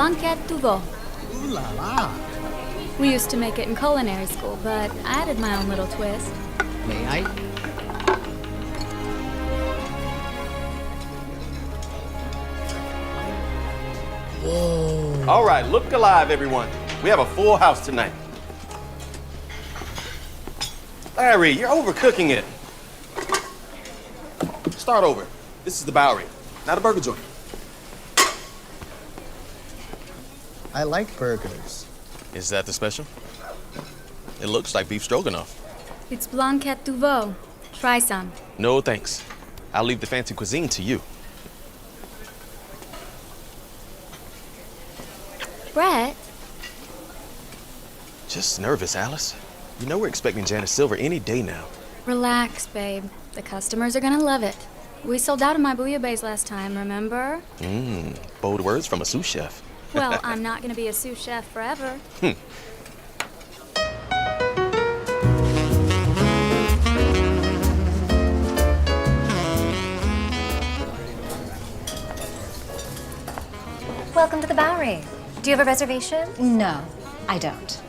Blanquette du veau. Ooh la la. We used to make it in culinary school, but I added my own little twist. May I? Whoa. All right, look alive, everyone. We have a full house tonight. Larry, you're overcooking it. Start over. This is the Bowery, not a burger joint. I like burgers. Is that the special? It looks like beef stroganoff. It's Blanquette du veau. Try some. No, thanks. I'll leave the fancy cuisine to you. Brett? Just nervous, Alice. You know we're expecting Janice Silver any day now. Relax, babe. The customers are gonna love it. We sold out of my bouillabaisse last time, remember? Bold words from a sous chef. Well, I'm not gonna be a sous chef forever. Welcome to the Bowery. Do you have a reservation? No, I don't.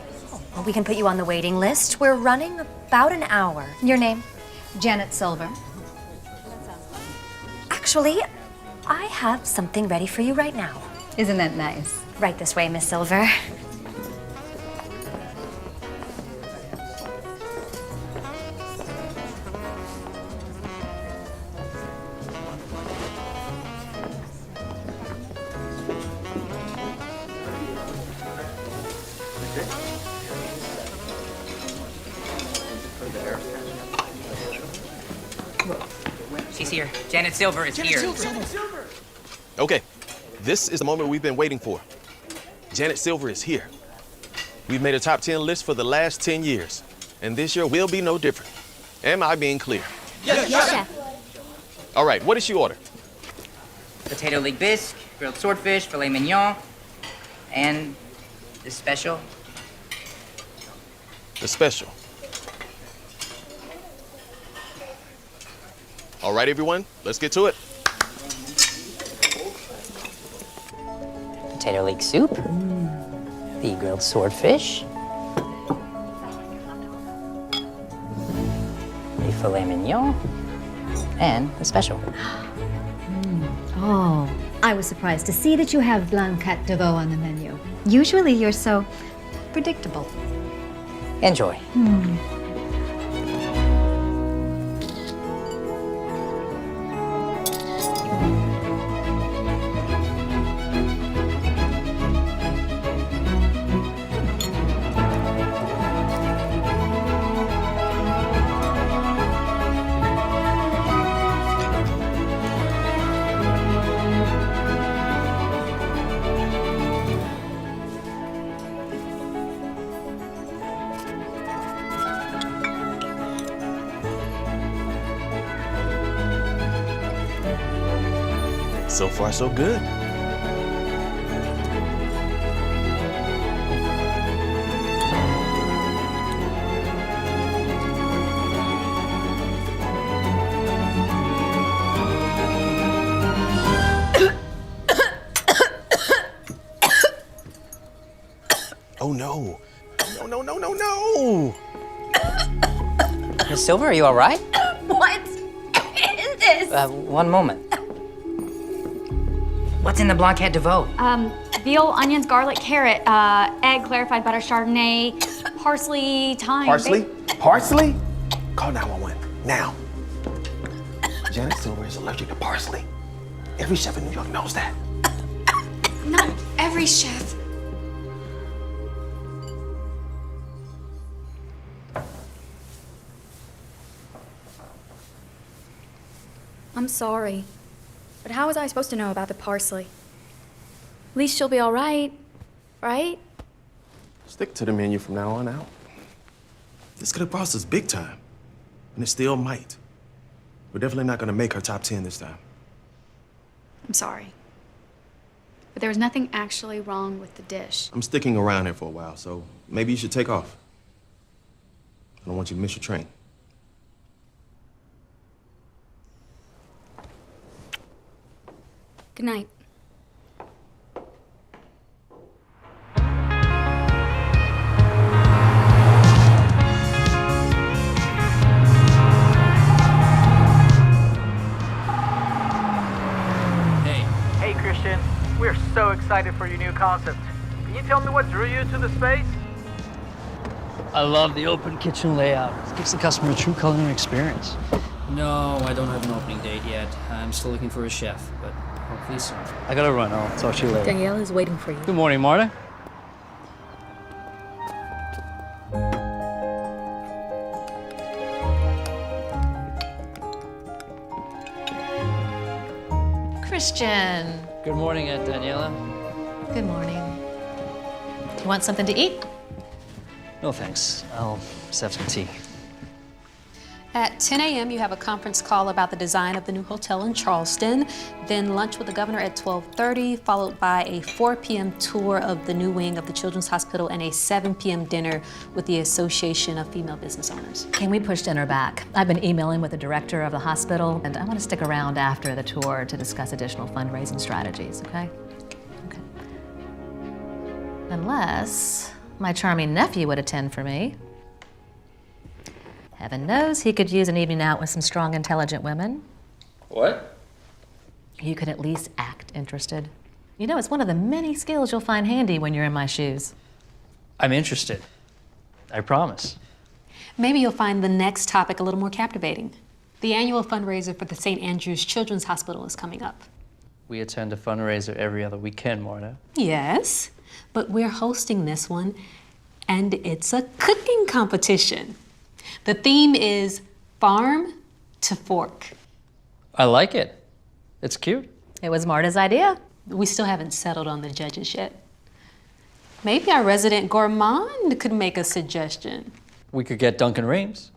Well, we can put you on the waiting list. We're running about an hour. Your name? Janet Silver. Actually, I have something ready for you right now. Isn't that nice? Right this way, Miss Silver. She's here. Janet Silver is here. Okay, this is the moment we've been waiting for. Janet Silver is here. We've made a top 10 list for the last 10 years, and this year will be no different. Am I being clear? Yes, chef. All right, what did she order? Potato leek bisque, grilled swordfish, filet mignon, and the special. The special. All right, everyone, let's get to it. Potato leek soup, the grilled swordfish, the filet mignon, and the special. Oh, I was surprised to see that you have Blanquette de veau on the menu. Usually you're so predictable. Enjoy. So far, so good. Oh no. No, no, no, no, no! Miss Silver, are you all right? What is this? One moment. What's in the Blanquette de veau? Veal, onions, garlic, carrot, egg, clarified butter, chardonnay, parsley, thyme. Parsley? Parsley? Call 911 now. Janet Silver is allergic to parsley. Every chef in New York knows that. Not every chef. I'm sorry, but how was I supposed to know about the parsley? At least she'll be all right, right? Stick to the menu from now on out. This could have cost us big time, and it still might. We're definitely not gonna make her top 10 this time. I'm sorry. But there was nothing actually wrong with the dish. I'm sticking around here for a while, so maybe you should take off. I don't want you to miss your train. Good night. excited for your new concept. Can you tell me what drew you to the space? I love the open kitchen layout. It gives the customer a true culinary experience. No, I don't have an opening date yet. I'm still looking for a chef, but hopefully soon. I gotta run. I'll talk to you later. Danielle is waiting for you. Good morning, Marta. Christian. Good morning, Aunt Daniela. Good morning. You want something to eat? No, thanks. I'll just have some tea. At 10 a.m., you have a conference call about the design of the new hotel in Charleston, then lunch with the governor at 12:30, followed by a 4 p.m. tour of the new wing of the Children's Hospital and a 7 p.m. dinner with the Association of Female Business Owners. Can we push dinner back? I've been emailing with the director of the hospital, and I want to stick around after the tour to discuss additional fundraising strategies, okay? Okay. Unless my charming nephew would attend for me. Heaven knows he could use an evening out with some strong, intelligent women. What? You could at least act interested. You know, it's one of the many skills you'll find handy when you're in my shoes. I'm interested. I promise. Maybe you'll find the next topic a little more captivating. The annual fundraiser for the St. Andrew's Children's Hospital is coming up. We attend a fundraiser every other weekend, Marta. Yes, but we're hosting this one, and it's a cooking competition. The theme is Farm to Fork. I like it. It's cute. It was Marta's idea. We still haven't settled on the judges yet. Maybe our resident gourmand could make a suggestion. We could get Duncan Rames.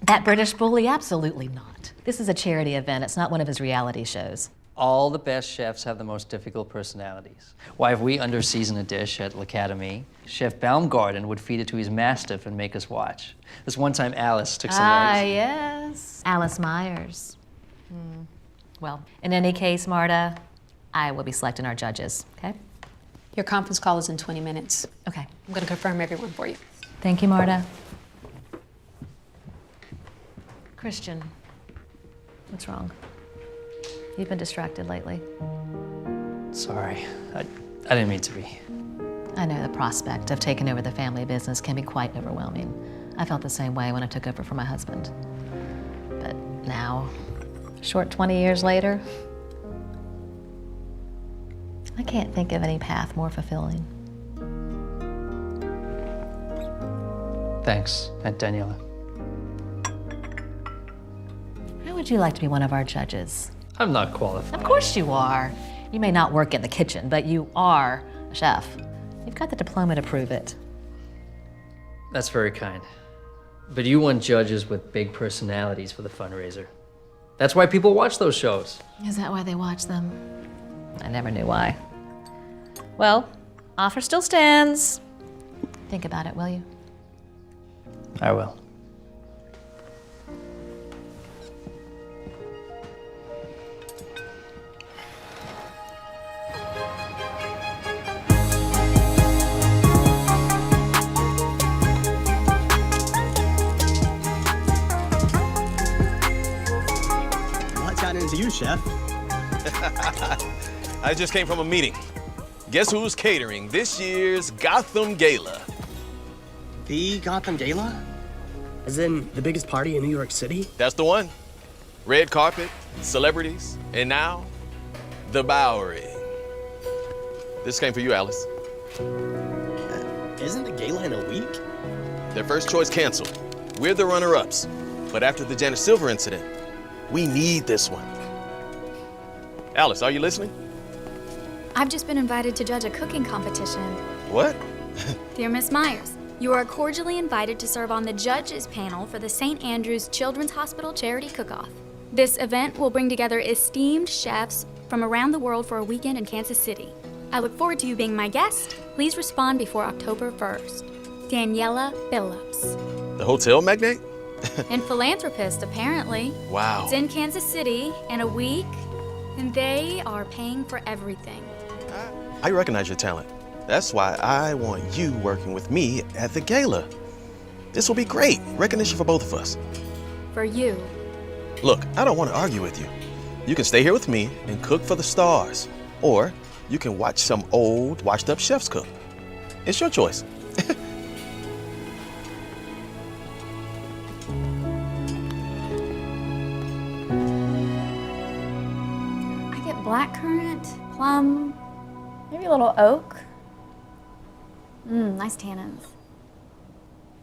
That British bully? Absolutely not. This is a charity event. It's not one of his reality shows. All the best chefs have the most difficult personalities. Why, if we underseason a dish at L'Academie, Chef Baumgarten would feed it to his mastiff and make us watch. This one time Alice took some eggs. Yes. Alice Myers. Well, in any case, Marta, I will be selecting our judges, okay? Your conference call is in 20 minutes. Okay. I'm going to confirm everyone for you. Thank you, Marta. Christian, what's wrong? You've been distracted lately. Sorry, I didn't mean to be. I know the prospect of taking over the family business can be quite overwhelming. I felt the same way when I took over for my husband. But now, a short 20 years later, I can't think of any path more fulfilling. Thanks, Aunt Daniela. How would you like to be one of our judges? I'm not qualified. Of course you are. You may not work in the kitchen, but you are a chef. You've got the diploma to prove it. That's very kind. But you want judges with big personalities for the fundraiser. That's why people watch those shows. Is that why they watch them? I never knew why. Well, offer still stands. Think about it, will you? I will. To you, Chef. I just came from a meeting. Guess who's catering this year's Gotham Gala? The Gotham Gala? As in the biggest party in New York City? That's the one. Red carpet, celebrities, and now, the Bowery. This came for you, Alice. Isn't the gala in a week? Their first choice canceled. We're the runner-ups. But after the Janet Silver incident, we need this one. Alice, are you listening? I've just been invited to judge a cooking competition. What? Dear Miss Myers, you are cordially invited to serve on the judges panel for the St. Andrew's Children's Hospital Charity Cook-Off. This event will bring together esteemed chefs from around the world for a weekend in Kansas City. I look forward to you being my guest. Please respond before October 1st. Daniela Phillips. The hotel magnate? And philanthropist, apparently. Wow. It's in Kansas City in a week, and they are paying for everything. I recognize your talent. That's why I want you working with me at the gala. This will be great. Recognition for both of us. For you. Look, I don't want to argue with you. You can stay here with me and cook for the stars. Or you can watch some old, washed-up chefs cook. It's your choice. I get blackcurrant, plum, maybe a little oak. Nice tannins.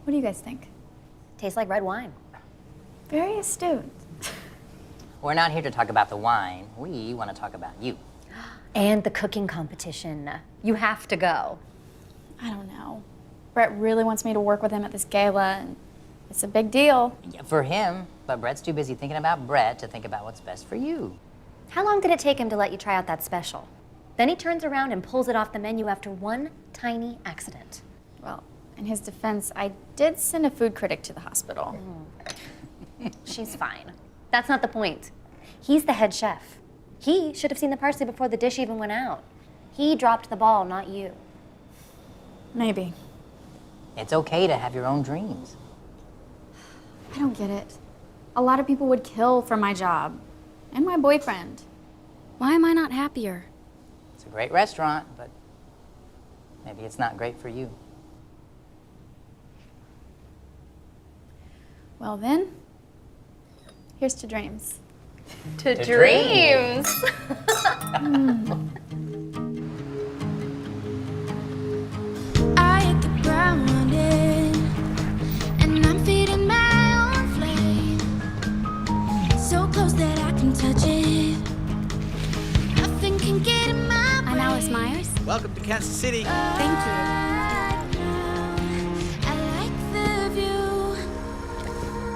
What do you guys think? Tastes like red wine. Very astute. We're not here to talk about the wine. We want to talk about you. And the cooking competition. You have to go. I don't know. Brett really wants me to work with him at this gala, and it's a big deal. Yeah, for him, but Brett's too busy thinking about Brett to think about what's best for you. How long did it take him to let you try out that special? Then he turns around and pulls it off the menu after one tiny accident. Well, in his defense, I did send a food critic to the hospital. She's fine. That's not the point. He's the head chef. He should have seen the parsley before the dish even went out. He dropped the ball, not you. Maybe. It's okay to have your own dreams. I don't get it. A lot of people would kill for my job and my boyfriend. Why am I not happier? It's a great restaurant, but maybe it's not great for you. Well then, here's to dreams. To dreams. I hit the ground running, and I'm feeding my own flame. So close that I can touch it. Nothing can get in my brain. I'm Alice Myers. Welcome to Kansas City. Thank you. I like the view.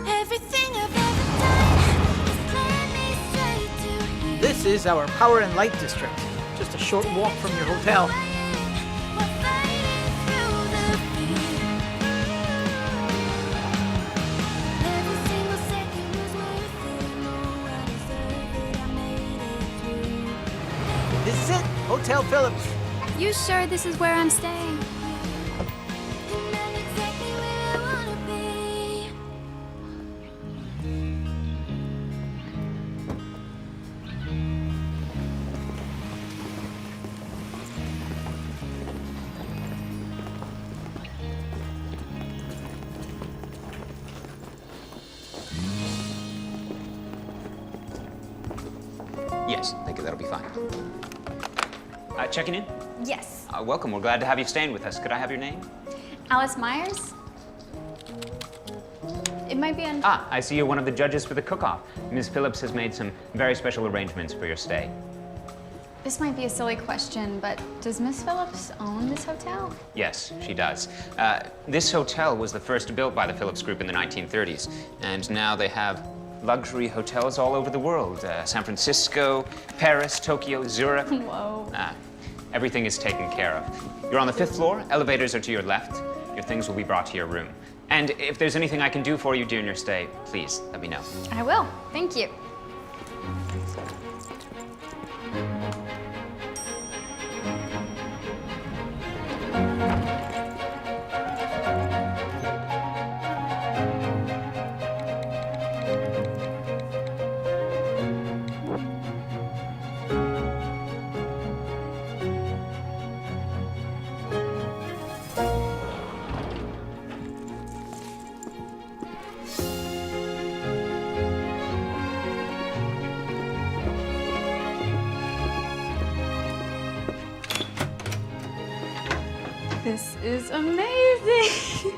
Everything I've ever done has led me straight to you. This is our Power and Light District. Just a short walk from your hotel. We're fighting through the fear. Every single second was worth it. Oh, I deserve it. I made it through. This is it, Hotel Phillips. You sure this is where I'm staying? And I'm exactly where I wanna be. Yes, thank you. That'll be fine. Checking in? Yes. Welcome. We're glad to have you staying with us. Could I have your name? Alice Myers? It might be on... Ah, I see you're one of the judges for the cook-off. Ms. Phillips has made some very special arrangements for your stay. This might be a silly question, but does Miss Phillips own this hotel? Yes, she does. This hotel was the first built by the Phillips Group in the 1930s, and now they have luxury hotels all over the world. San Francisco, Paris, Tokyo, Zurich. Whoa. Everything is taken care of. You're on the 5th floor. Elevators are to your left. Your things will be brought to your room. And if there's anything I can do for you during your stay, please let me know. I will. Thank you. This is amazing.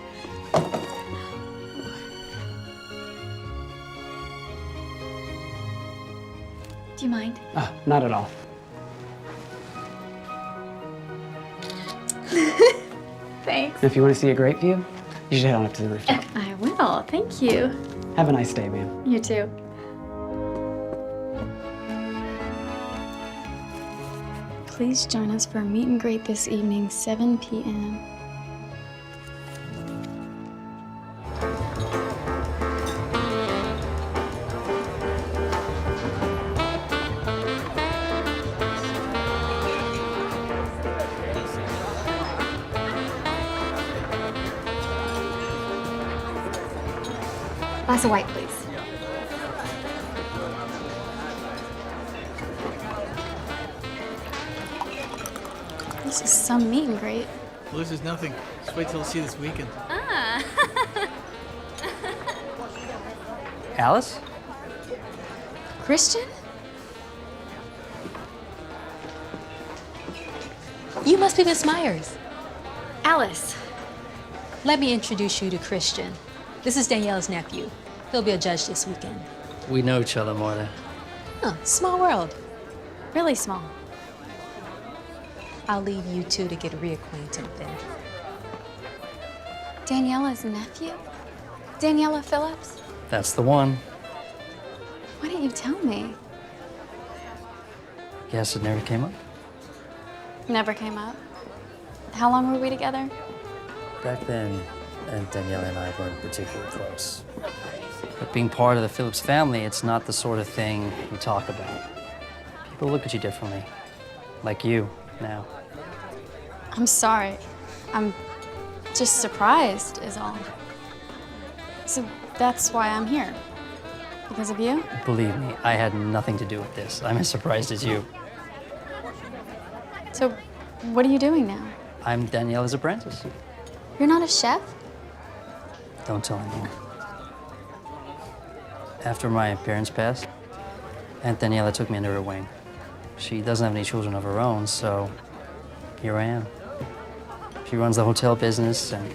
Do you mind? Not at all. Thanks. If you want to see a great view, you should head on up to the rooftop. I will. Thank you. Have a nice day, ma'am. You too. Please join us for a meet and greet this evening, 7 p.m. Glass of white, please. some meet and greet. Well, this is nothing. Just wait till you see this weekend. Ah. Alice? Christian? You must be Miss Myers. Alice. Let me introduce you to Christian. This is Danielle's nephew. He'll be a judge this weekend. We know each other, Marta. Huh, small world. Really small. I'll leave you two to get reacquainted then. Daniela's nephew? Daniela Phillips? That's the one. Why didn't you tell me? Guess it never came up. Never came up. How long were we together? Back then, and Danielle and I weren't particularly close. But being part of the Phillips family, it's not the sort of thing you talk about. People look at you differently. Like you, now. I'm sorry. I'm just surprised, is all. So that's why I'm here. Because of you? Believe me, I had nothing to do with this. I'm as surprised as you. So what are you doing now? I'm Daniela's apprentice. You're not a chef? Don't tell anyone. After my parents passed, Aunt Daniela took me under her wing. She doesn't have any children of her own, so here I am. She runs the hotel business and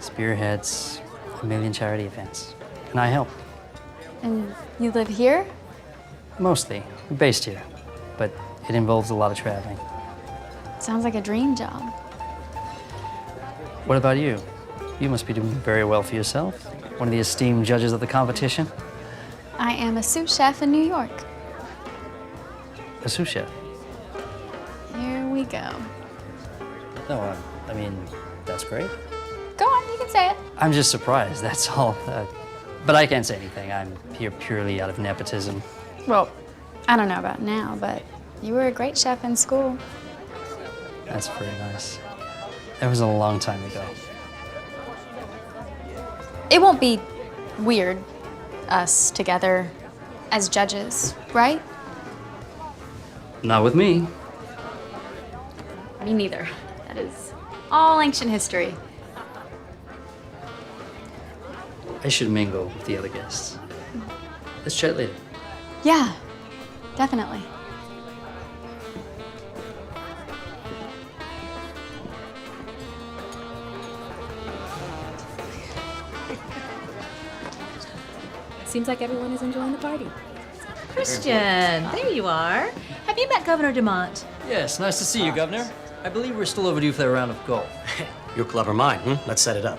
spearheads a million charity events. And I help. And you live here? Mostly. We're based here. But it involves a lot of traveling. Sounds like a dream job. What about you? You must be doing very well for yourself. One of the esteemed judges of the competition. I am a sous chef in New York. A sous chef. Here we go. No, I mean, that's great. Go on, you can say it. I'm just surprised, that's all. But I can't say anything. I'm here purely out of nepotism. Well, I don't know about now, but you were a great chef in school. That's very nice. That was a long time ago. It won't be weird, us together as judges, right? Not with me. Me neither. That is all ancient history. I should mingle with the other guests. Let's chat later. Yeah, definitely. Seems like everyone is enjoying the party. Christian, there you are. Have you met Governor Dumont? Yes, nice to see you, Governor. I believe we're still overdue for that round of golf. You're a clever mind, Let's set it up.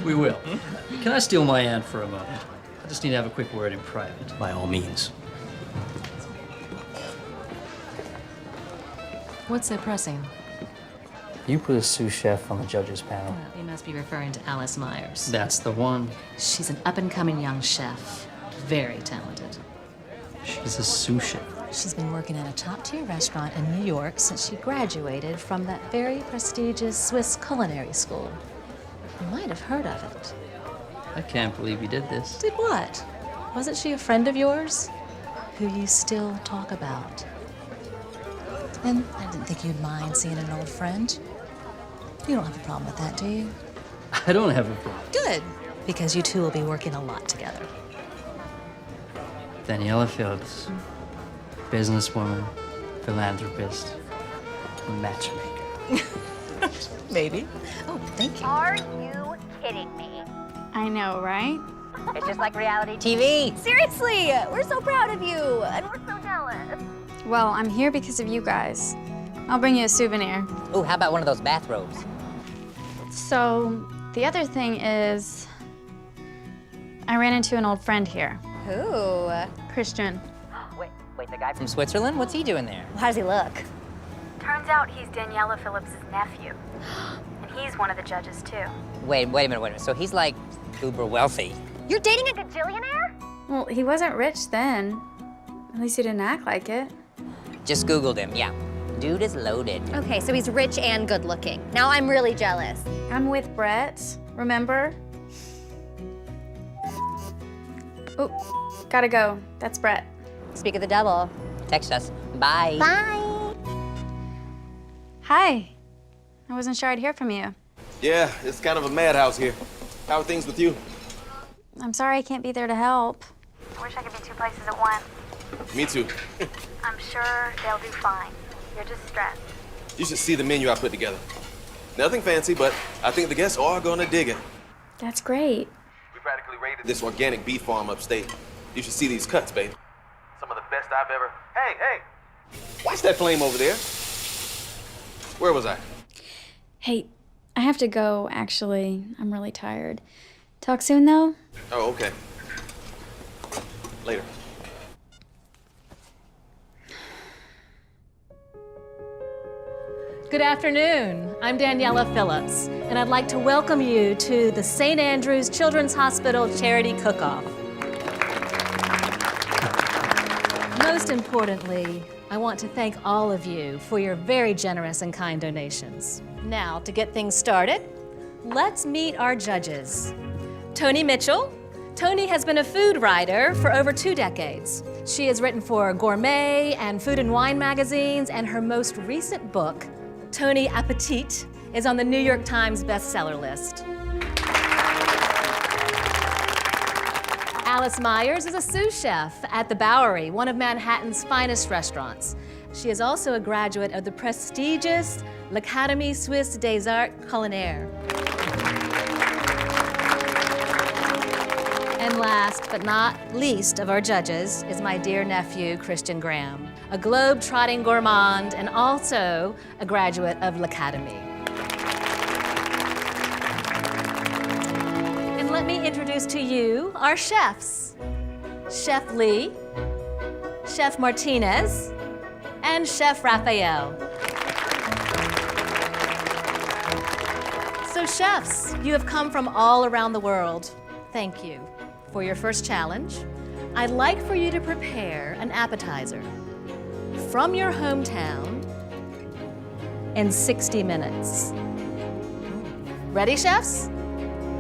We will. Can I steal my aunt for a moment? I just need to have a quick word in private. By all means. What's so pressing? You put a sous chef on the judges panel. Well, you must be referring to Alice Myers. That's the one. She's an up-and-coming young chef. Very talented. She's a sous chef. She's been working at a top-tier restaurant in New York since she graduated from that very prestigious Swiss culinary school. You might have heard of it. I can't believe you did this. Did what? Wasn't she a friend of yours? Who you still talk about? And I didn't think you'd mind seeing an old friend. You don't have a problem with that, do you? I don't have a problem. Good, because you two will be working a lot together. Daniela Phillips, businesswoman, philanthropist, matchmaker. Maybe. Oh, thank you. Are you kidding me? I know, right? It's just like reality TV. Seriously, we're so proud of you, and we're so jealous. Well, I'm here because of you guys. I'll bring you a souvenir. Ooh, how about one of those bathrobes? So, the other thing is, I ran into an old friend here. Who? Christian. Wait, the guy from Switzerland? What's he doing there? How does he look? Turns out he's Daniela Phillips' nephew. And he's one of the judges, too. Wait a minute. So he's like uber wealthy. You're dating a gajillionaire? Well, he wasn't rich then. At least he didn't act like it. Just Googled him, yeah. Dude is loaded. Okay, so he's rich and good looking. Now I'm really jealous. I'm with Brett, remember? Oh, gotta go. That's Brett. Speak of the devil. Text us. Bye. Bye. Hi. I wasn't sure I'd hear from you. Yeah, it's kind of a madhouse here. How are things with you? I'm sorry I can't be there to help. I wish I could be two places at once. Me too. I'm sure they'll do fine. You're just stressed. You should see the menu I put together. Nothing fancy, but I think the guests are gonna dig it. That's great. We practically raided this organic beef farm upstate. You should see these cuts, babe. Some of the best I've ever... Hey! Watch that flame over there. Where was I? Hey, I have to go, actually. I'm really tired. Talk soon, though? Oh, okay. Later. Good afternoon. I'm Daniela Phillips, and I'd like to welcome you to the St. Andrews Children's Hospital Charity Cook-Off. Most importantly, I want to thank all of you for your very generous and kind donations. Now, to get things started, let's meet our judges. Toni Mitchell. Toni has been a food writer for over 2 decades. She has written for Gourmet and Food and Wine magazines, and her most recent book, Toni Appetit, is on the New York Times bestseller list. Alice Myers is a sous chef at the Bowery, one of Manhattan's finest restaurants. She is also a graduate of the prestigious L'Académie Suisse des Arts Culinaires. And last but not least of our judges is my dear nephew, Christian Graham, a globe-trotting gourmand and also a graduate of L'Académie. And let me introduce to you our chefs, Chef Lee, Chef Martinez, and Chef Raphael. So chefs, you have come from all around the world. Thank you. For your first challenge, I'd like for you to prepare an appetizer from your hometown in 60 minutes. Ready, chefs?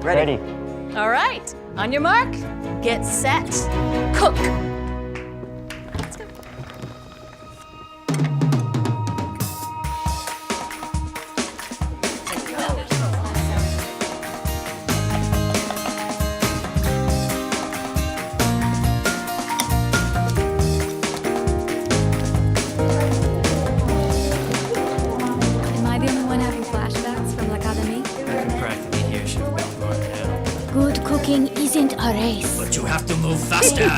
Ready. All right, on your mark, get set, cook. Let's go. Am I the only one having flashbacks from L'Académie? I can practically hear Chef Belvoir now. Good cooking isn't a race. But you have to move faster!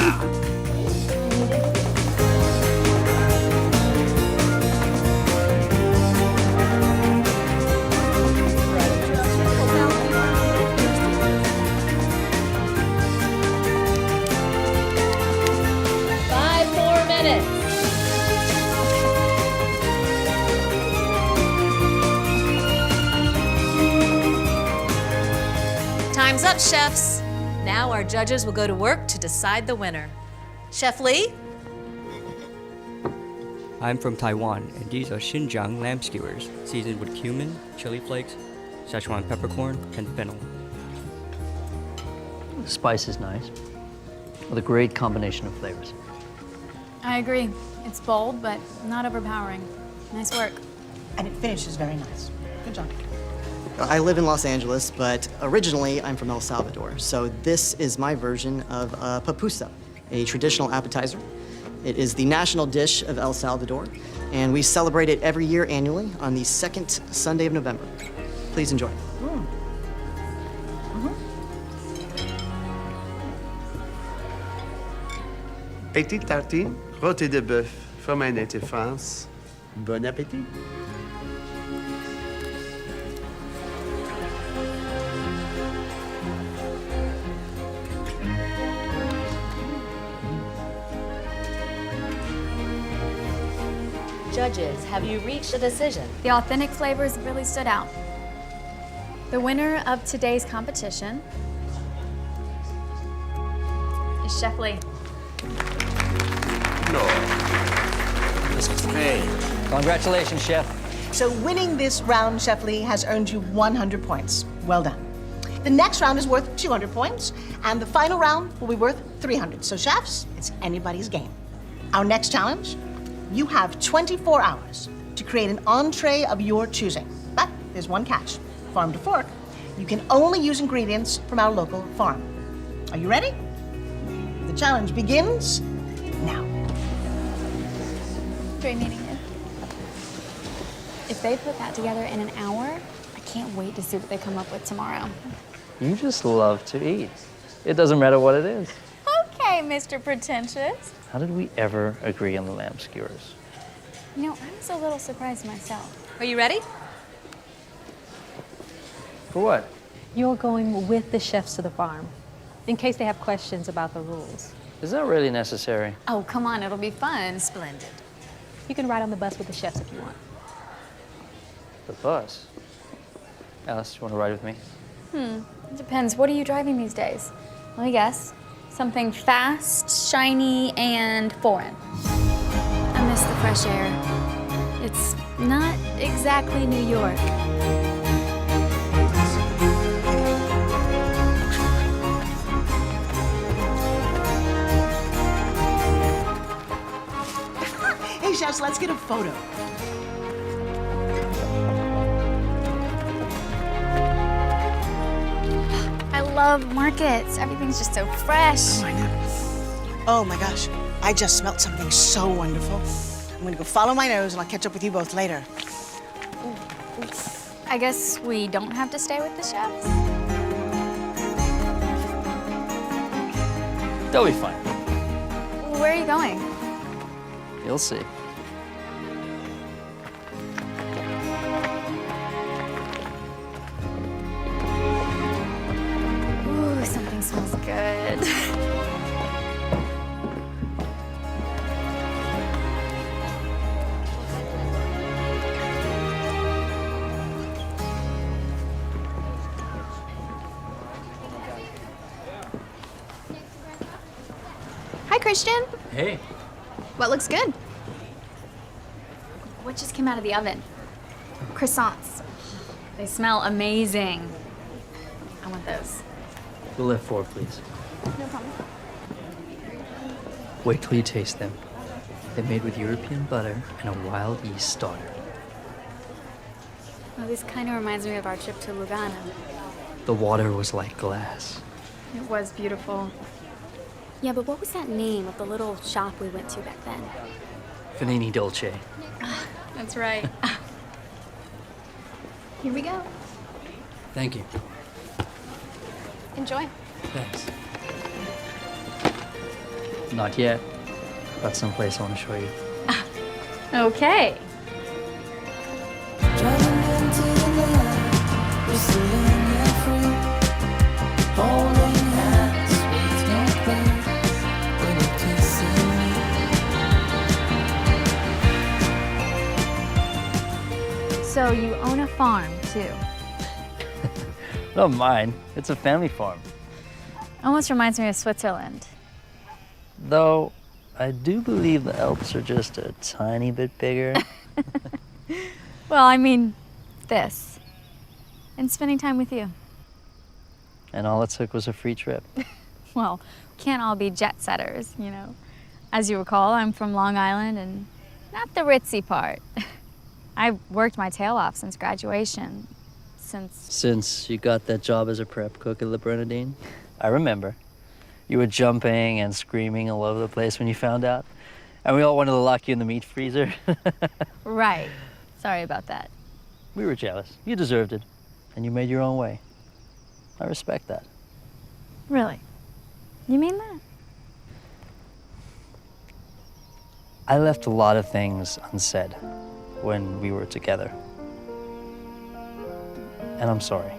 Five more minutes. Time's up, chefs. Now our judges will go to work to decide the winner. Chef Lee? I'm from Taiwan, and these are Xinjiang lamb skewers, seasoned with cumin, chili flakes, Szechuan peppercorn, and fennel. The spice is nice, with a great combination of flavors. I agree. It's bold, but not overpowering. Nice work. And it finishes very nice. Good job. I live in Los Angeles, but originally I'm from El Salvador. So this is my version of pupusa, a traditional appetizer. It is the national dish of El Salvador, and we celebrate it every year annually on the second Sunday of November. Please enjoy. Petite tartine, rôti de bœuf, from my native France. Bon appétit. Judges, have you reached a decision? The authentic flavors really stood out. The winner of today's competition is Chef Lee. This is great. Congratulations, Chef. So winning this round, Chef Lee, has earned you 100 points. Well done. The next round is worth 200 points, and the final round will be worth 300. So chefs, it's anybody's game. Our next challenge, you have 24 hours to create an entree of your choosing. But there's one catch. Farm to fork, you can only use ingredients from our local farm. Are you ready? The challenge begins now. Great meeting you. If they put that together in an hour, I can't wait to see what they come up with tomorrow. You just love to eat. It doesn't matter what it is. Okay, Mr. Pretentious. How did we ever agree on the lamb skewers? You know, I was a little surprised myself. Are you ready? For what? You're going with the chefs to the farm, in case they have questions about the rules. Is that really necessary? Oh, come on, it'll be fun. Splendid. You can ride on the bus with the chefs if you want. The bus? Alice, you want to ride with me? It depends. What are you driving these days? Let me guess. Something fast, shiny, and foreign. I miss the fresh air. It's not exactly New York. Hey, chefs, let's get a photo. I love markets. Everything's just so fresh. Oh my gosh, I just smelled something so wonderful. I'm gonna go follow my nose and I'll catch up with you both later. I guess we don't have to stay with the chefs. They'll be fine. Where are you going? You'll see. Ooh, something smells good. Hi, Christian. Hey. What looks good? What just came out of the oven? Croissants. They smell amazing. I want those. We'll have 4, please. No problem. Wait till you taste them. They're made with European butter and a wild yeast starter. Well, this kind of reminds me of our trip to Lugano. The water was like glass. It was beautiful. Yeah, but what was that name of the little shop we went to back then? Fanini Dolce. That's right. Here we go. Thank you. Enjoy. Thanks. Not yet. Got someplace I want to show you. Okay. So you own a farm, too? Not mine. It's a family farm. Almost reminds me of Switzerland. Though, I do believe the Alps are just a tiny bit bigger. Well, I mean, this. And spending time with you. And all it took was a free trip. Well, we can't all be jet setters, you know. As you recall, I'm from Long Island and not the ritzy part. I've worked my tail off since graduation. Since you got that job as a prep cook at La Bernardine? I remember. You were jumping and screaming all over the place when you found out. And we all wanted to lock you in the meat freezer. Right. Sorry about that. We were jealous. You deserved it. And you made your own way. I respect that. Really? You mean that? I left a lot of things unsaid when we were together. And I'm sorry.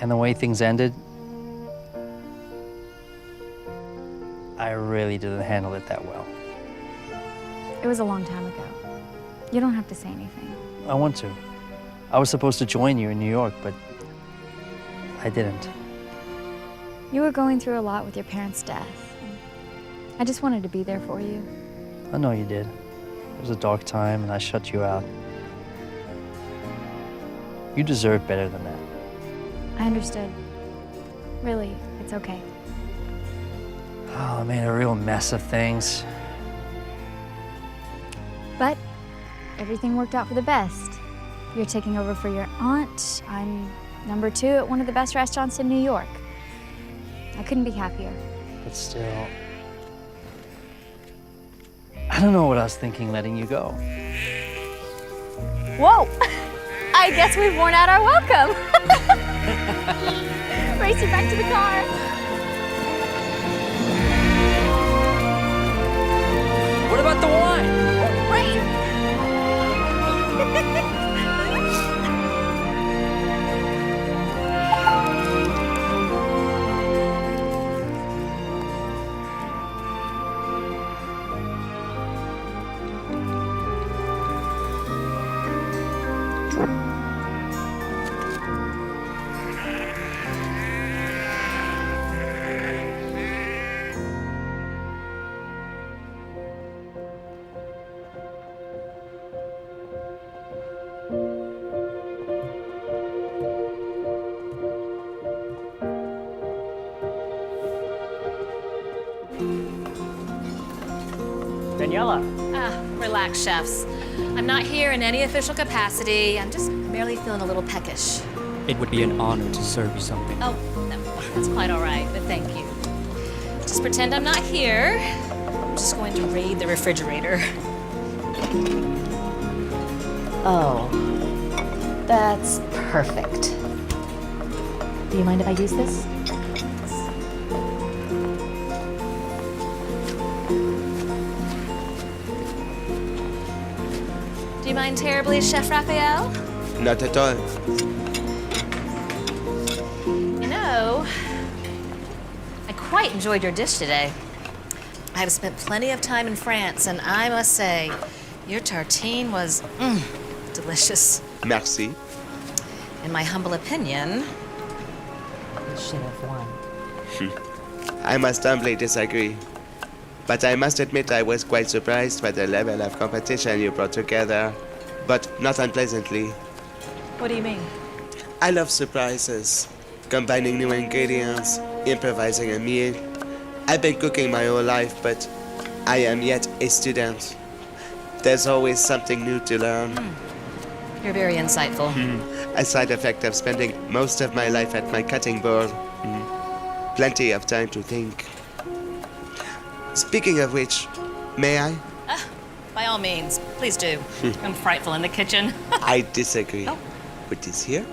And the way things ended, I really didn't handle it that well. It was a long time ago. You don't have to say anything. I want to. I was supposed to join you in New York, but I didn't. You were going through a lot with your parents' death. I just wanted to be there for you. I know you did. It was a dark time and I shut you out. You deserve better than that. I understood. Really, it's okay. Oh, I made a real mess of things. But everything worked out for the best. You're taking over for your aunt. I'm number 2 at one of the best restaurants in New York. I couldn't be happier. But still, I don't know what I was thinking letting you go. Whoa! I guess we've worn out our welcome. Race you back to the car. What about the wine? Wait. Daniela. Relax, chefs. I'm not here in any official capacity. I'm just merely feeling a little peckish. It would be an honor to serve you something. Oh, no, that's quite all right, but thank you. Just pretend I'm not here. I'm just going to raid the refrigerator. Oh, that's perfect. Do you mind if I use this? Do you mind terribly, Chef Raphael? Not at all. You know, I quite enjoyed your dish today. I have spent plenty of time in France, and I must say, your tartine was delicious. Merci. In my humble opinion, you should have won. I must humbly disagree. But I must admit I was quite surprised by the level of competition you brought together, but not unpleasantly. What do you mean? I love surprises, combining new ingredients, improvising a meal. I've been cooking my whole life, but I am yet a student. There's always something new to learn. You're very insightful. A side effect of spending most of my life at my cutting board. Plenty of time to think. Speaking of which, may I? By all means, please do. I'm frightful in the kitchen. I disagree. Oh. With this here?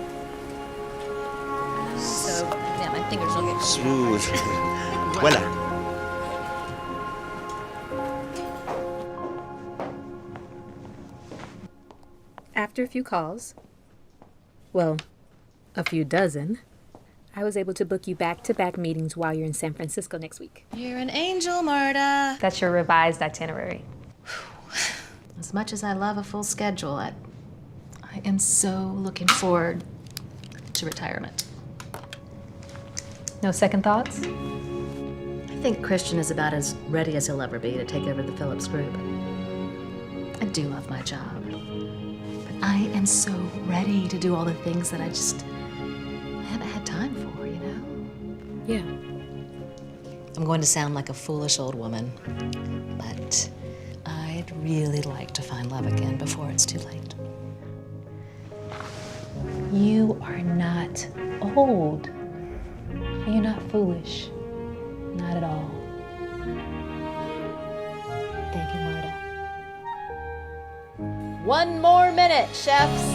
So, yeah, my fingers will get Smooth. Voila. After a few calls, well, a few dozen, I was able to book you back-to-back meetings while you're in San Francisco next week. You're an angel, Marta. That's your revised itinerary. As much as I love a full schedule, I am so looking forward to retirement. No second thoughts? I think Christian is about as ready as he'll ever be to take over the Phillips Group. I do love my job, but I am so ready to do all the things that I haven't had time for, you know? Yeah. I'm going to sound like a foolish old woman, but I'd really like to find love again before it's too late. You are not old. And you're not foolish. Not at all. Thank you, Marta. 1 more minute, chefs.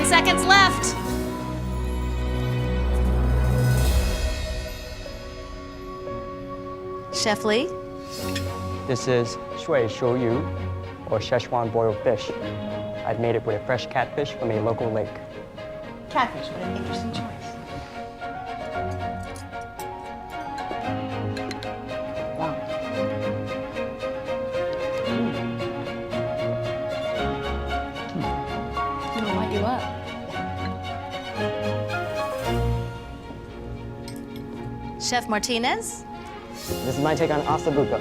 Seconds left. Chef Lee? This is shui shou yu, or Szechuan boiled fish. I've made it with a fresh catfish from a local lake. Catfish, what an interesting choice. It'll light you up. Chef Martinez? This is my take on ossobuco,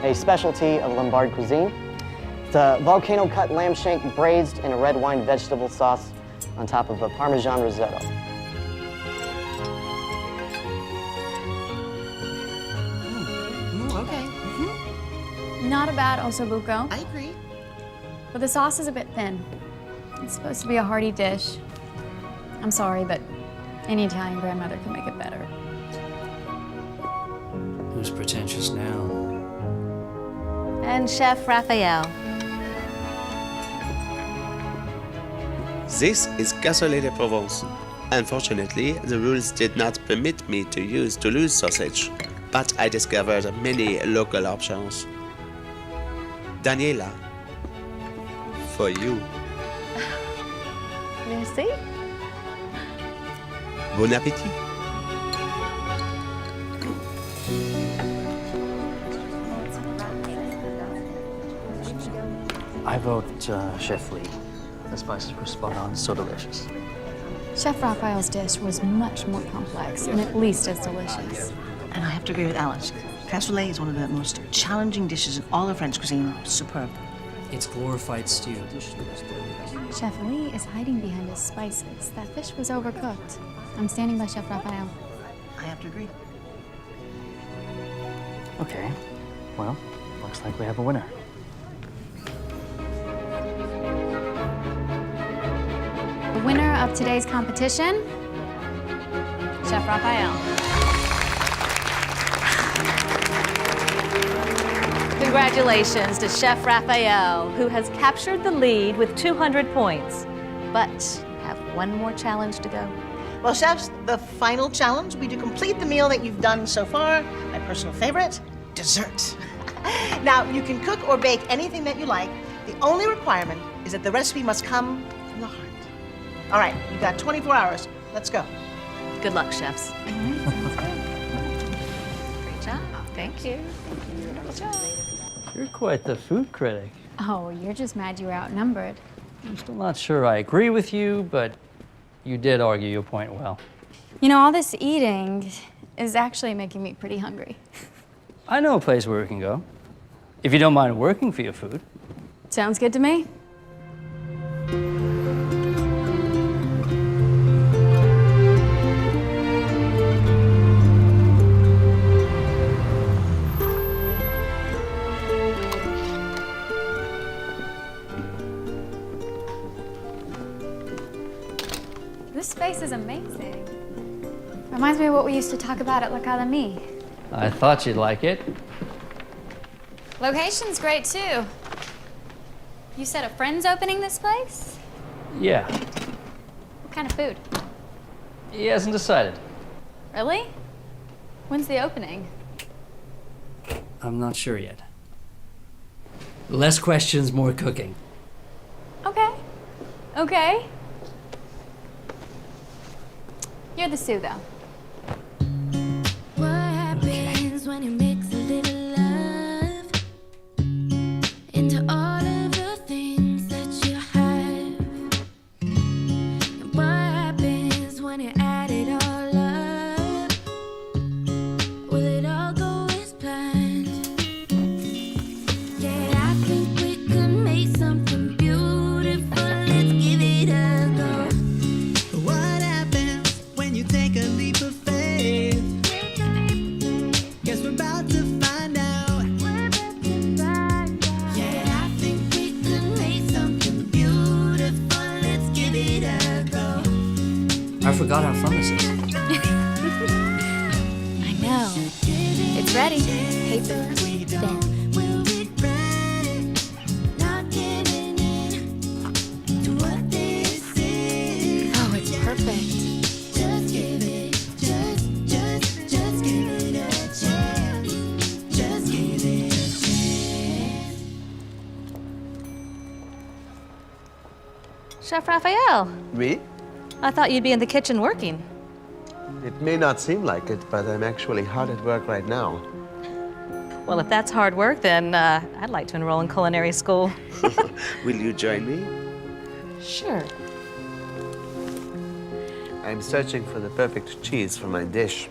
a specialty of Lombard cuisine. It's a volcano-cut lamb shank braised in a red wine vegetable sauce on top of a Parmesan risotto. Okay. Not a bad ossobuco. I agree. But the sauce is a bit thin. It's supposed to be a hearty dish. I'm sorry, but any Italian grandmother can make it better. Who's pretentious now? And Chef Raphael. This is cassoulet de Provence. Unfortunately, the rules did not permit me to use Toulouse sausage, but I discovered many local options. Daniela, for you. Merci. Bon appétit. I vote Chef Lee. The spices were spot on, so delicious. Chef Raphael's dish was much more complex and at least as delicious. And I have to agree with Alice. Cassoulet is one of the most challenging dishes in all of French cuisine. Superb. It's glorified stew. Chef Lee is hiding behind his spices. That fish was overcooked. I'm standing by Chef Raphael. I have to agree. Okay, well, looks like we have a winner. The winner of today's competition, Chef Raphael. Congratulations to Chef Raphael, who has captured the lead with 200 points. But you have one more challenge to go. Well, chefs, the final challenge will be to complete the meal that you've done so far. My personal favorite, dessert. Now, you can cook or bake anything that you like. The only requirement is that the recipe must come from the heart. All right, you've got 24 hours. Let's go. Good luck, chefs. Great job. Thank you. Good job. You're quite the food critic. Oh, you're just mad you were outnumbered. I'm still not sure I agree with you, but you did argue your point well. You know, all this eating is actually making me pretty hungry. I know a place where we can go, if you don't mind working for your food. Sounds good to me. This space is amazing. Reminds me of what we used to talk about at l'Académie. I thought you'd like it. Location's great too. You said a friend's opening this place? Yeah, What kind of food? he hasn't decided. Really? When's the opening? I'm not sure yet. Less questions, more cooking. Okay. Okay. You're the Sue, though. What happens when you mix a little love into all of the things that you have? And what happens when you add it all up? Will it all go as planned? Yeah, I think we could make something beautiful. Let's give it a go. What happens when you take a leap of faith? Guess we're about to find out. Yeah, I think we could make something beautiful. Let's give it a go. I forgot how fun this is. I know. It's ready. Paper, pen. We'll be ready, not giving in to what this is. Oh, it's perfect. Just give it, just give it a chance. Just give it a chance. Chef Raphael, Oui? I thought you'd be in the kitchen working. It may not seem like it, but I'm actually hard at work right now. Well, if that's hard work, then I'd like to enroll in culinary school. Will you join me? Sure. I'm searching for the perfect cheese for my dish.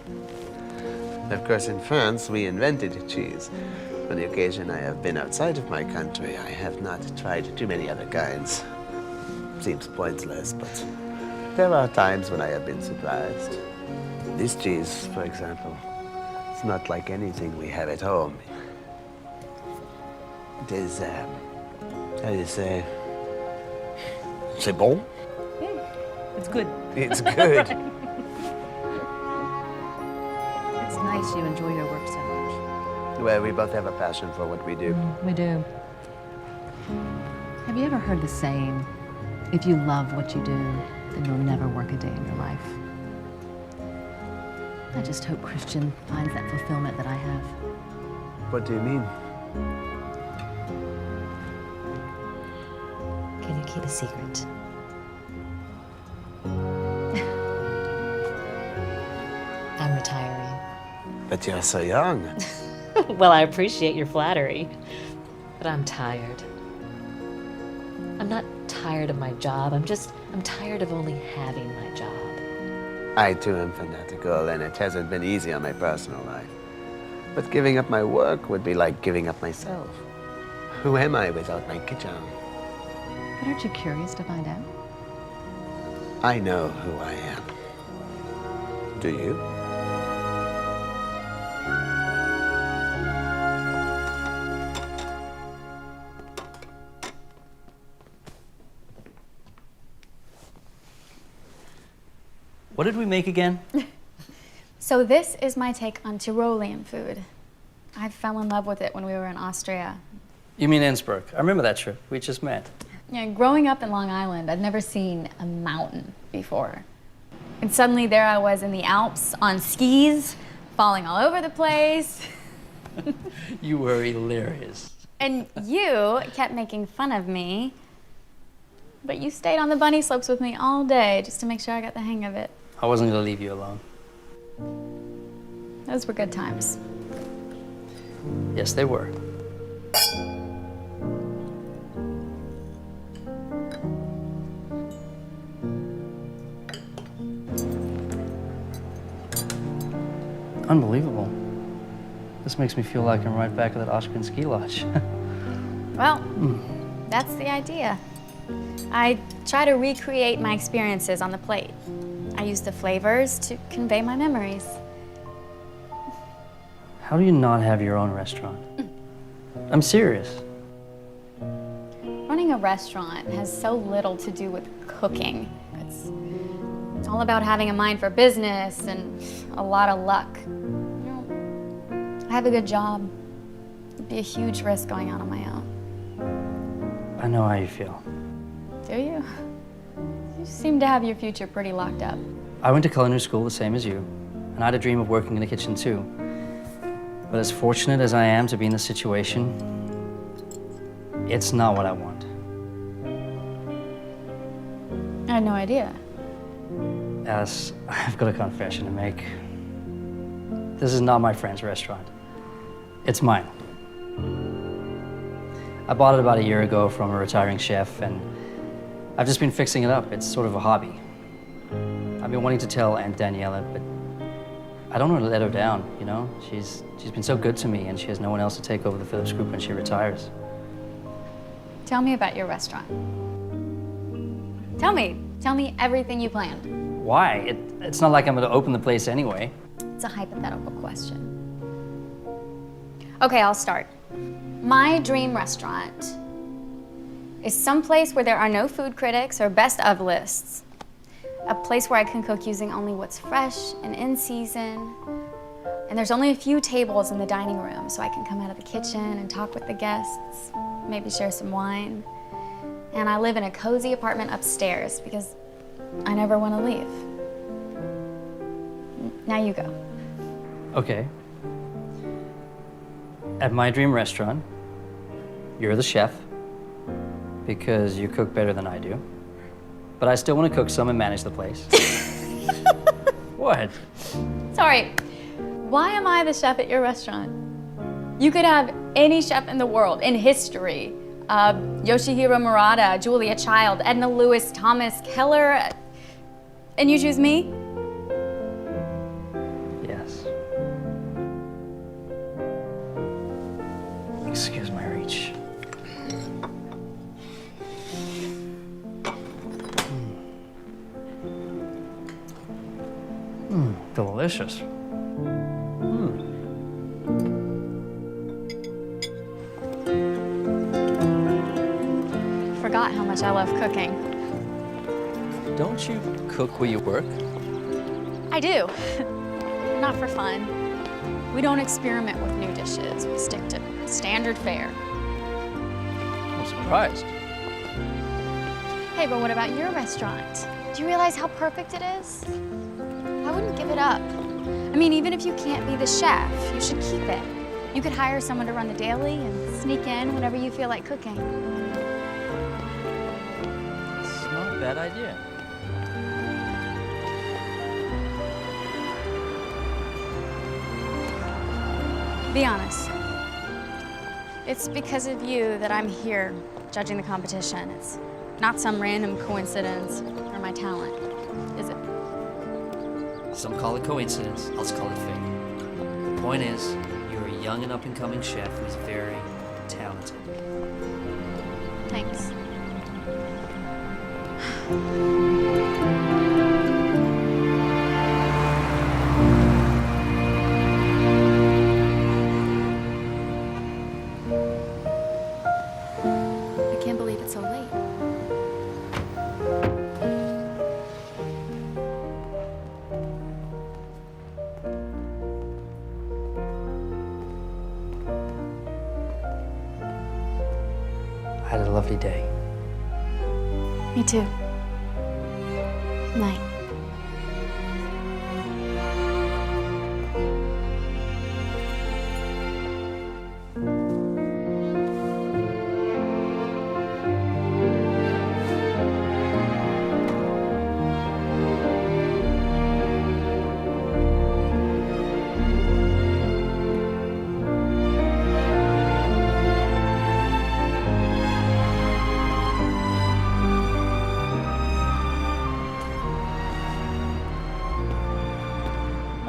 Of course, in France, we invented cheese. On the occasion I have been outside of my country, I have not tried too many other kinds. Seems pointless, but there are times when I have been surprised. This cheese, for example, it's not like anything we have at home. It is, how do you say? C'est bon? It's good. It's good. It's nice you enjoy your work so much. Well, we both have a passion for what we do. We do. Have you ever heard the saying, if you love what you do, then you'll never work a day in your life? I just hope Christian finds that fulfillment that I have. What do you mean? Can you keep a secret? I'm retiring. But you're so young. Well, I appreciate your flattery, but I'm tired. I'm not tired of my job. I'm tired of only having my job. I too am fanatical, and it hasn't been easy on my personal life. But giving up my work would be like giving up myself. Who am I without my kitchen? But aren't you curious to find out? I know who I am. Do you? What did we make again? So this is my take on Tyrolean food. I fell in love with it when we were in Austria. You mean Innsbruck? I remember that trip. We just met. Yeah, growing up in Long Island, I'd never seen a mountain before. And suddenly there I was in the Alps on skis, falling all over the place. You were hilarious. And you kept making fun of me, but you stayed on the bunny slopes with me all day just to make sure I got the hang of it. I wasn't gonna leave you alone. Those were good times. Yes, they were. Unbelievable. This makes me feel like I'm right back at that Austrian ski lodge. Well, that's the idea. I try to recreate my experiences on the plate. I use the flavors to convey my memories. How do you not have your own restaurant? I'm serious. Running a restaurant has so little to do with cooking. It's all about having a mind for business and a lot of luck. You know, I have a good job. It'd be a huge risk going out on my own. I know how you feel. Do you? You seem to have your future pretty locked up. I went to culinary school the same as you, and I had a dream of working in the kitchen too. But as fortunate as I am to be in this situation, it's not what I want. I had no idea. Alice, I've got a confession to make. This is not my friend's restaurant. It's mine. I bought it about a year ago from a retiring chef, and I've just been fixing it up. It's sort of a hobby. I've been wanting to tell Aunt Daniela, but I don't want to let her down, you know? She's been so good to me, and she has no one else to take over the Phillips Group when she retires. Tell me about your restaurant. Tell me everything you planned. Why? It's not like I'm going to open the place anyway. It's a hypothetical question. Okay, I'll start. My dream restaurant is someplace where there are no food critics or best of lists. A place where I can cook using only what's fresh and in season. And there's only a few tables in the dining room, so I can come out of the kitchen and talk with the guests, maybe share some wine. And I live in a cozy apartment upstairs because I never want to leave. Now you go. Okay. At my dream restaurant, you're the chef because you cook better than I do. But I still want to cook some and manage the place. What? Sorry, why am I the chef at your restaurant? You could have any chef in the world, in history. Yoshihiro Murata, Julia Child, Edna Lewis, Thomas Keller, and you choose me? Yes. Excuse my reach. Delicious. Forgot how much I love cooking. Don't you cook where you work? I do. Not for fun. We don't experiment with new dishes. We stick to standard fare. I'm surprised. Hey, but what about your restaurant? Do you realize how perfect it is? I wouldn't give it up. I mean, even if you can't be the chef, you should keep it. You could hire someone to run the daily and sneak in whenever you feel like cooking. It's not a bad idea. Be honest. It's because of you that I'm here judging the competition. It's not some random coincidence or my talent, is it? Some call it coincidence, others call it fate. The point is, you're a young and up-and-coming chef who's very talented. Thanks. I can't believe it's so late. I had a lovely day. Me too. Night.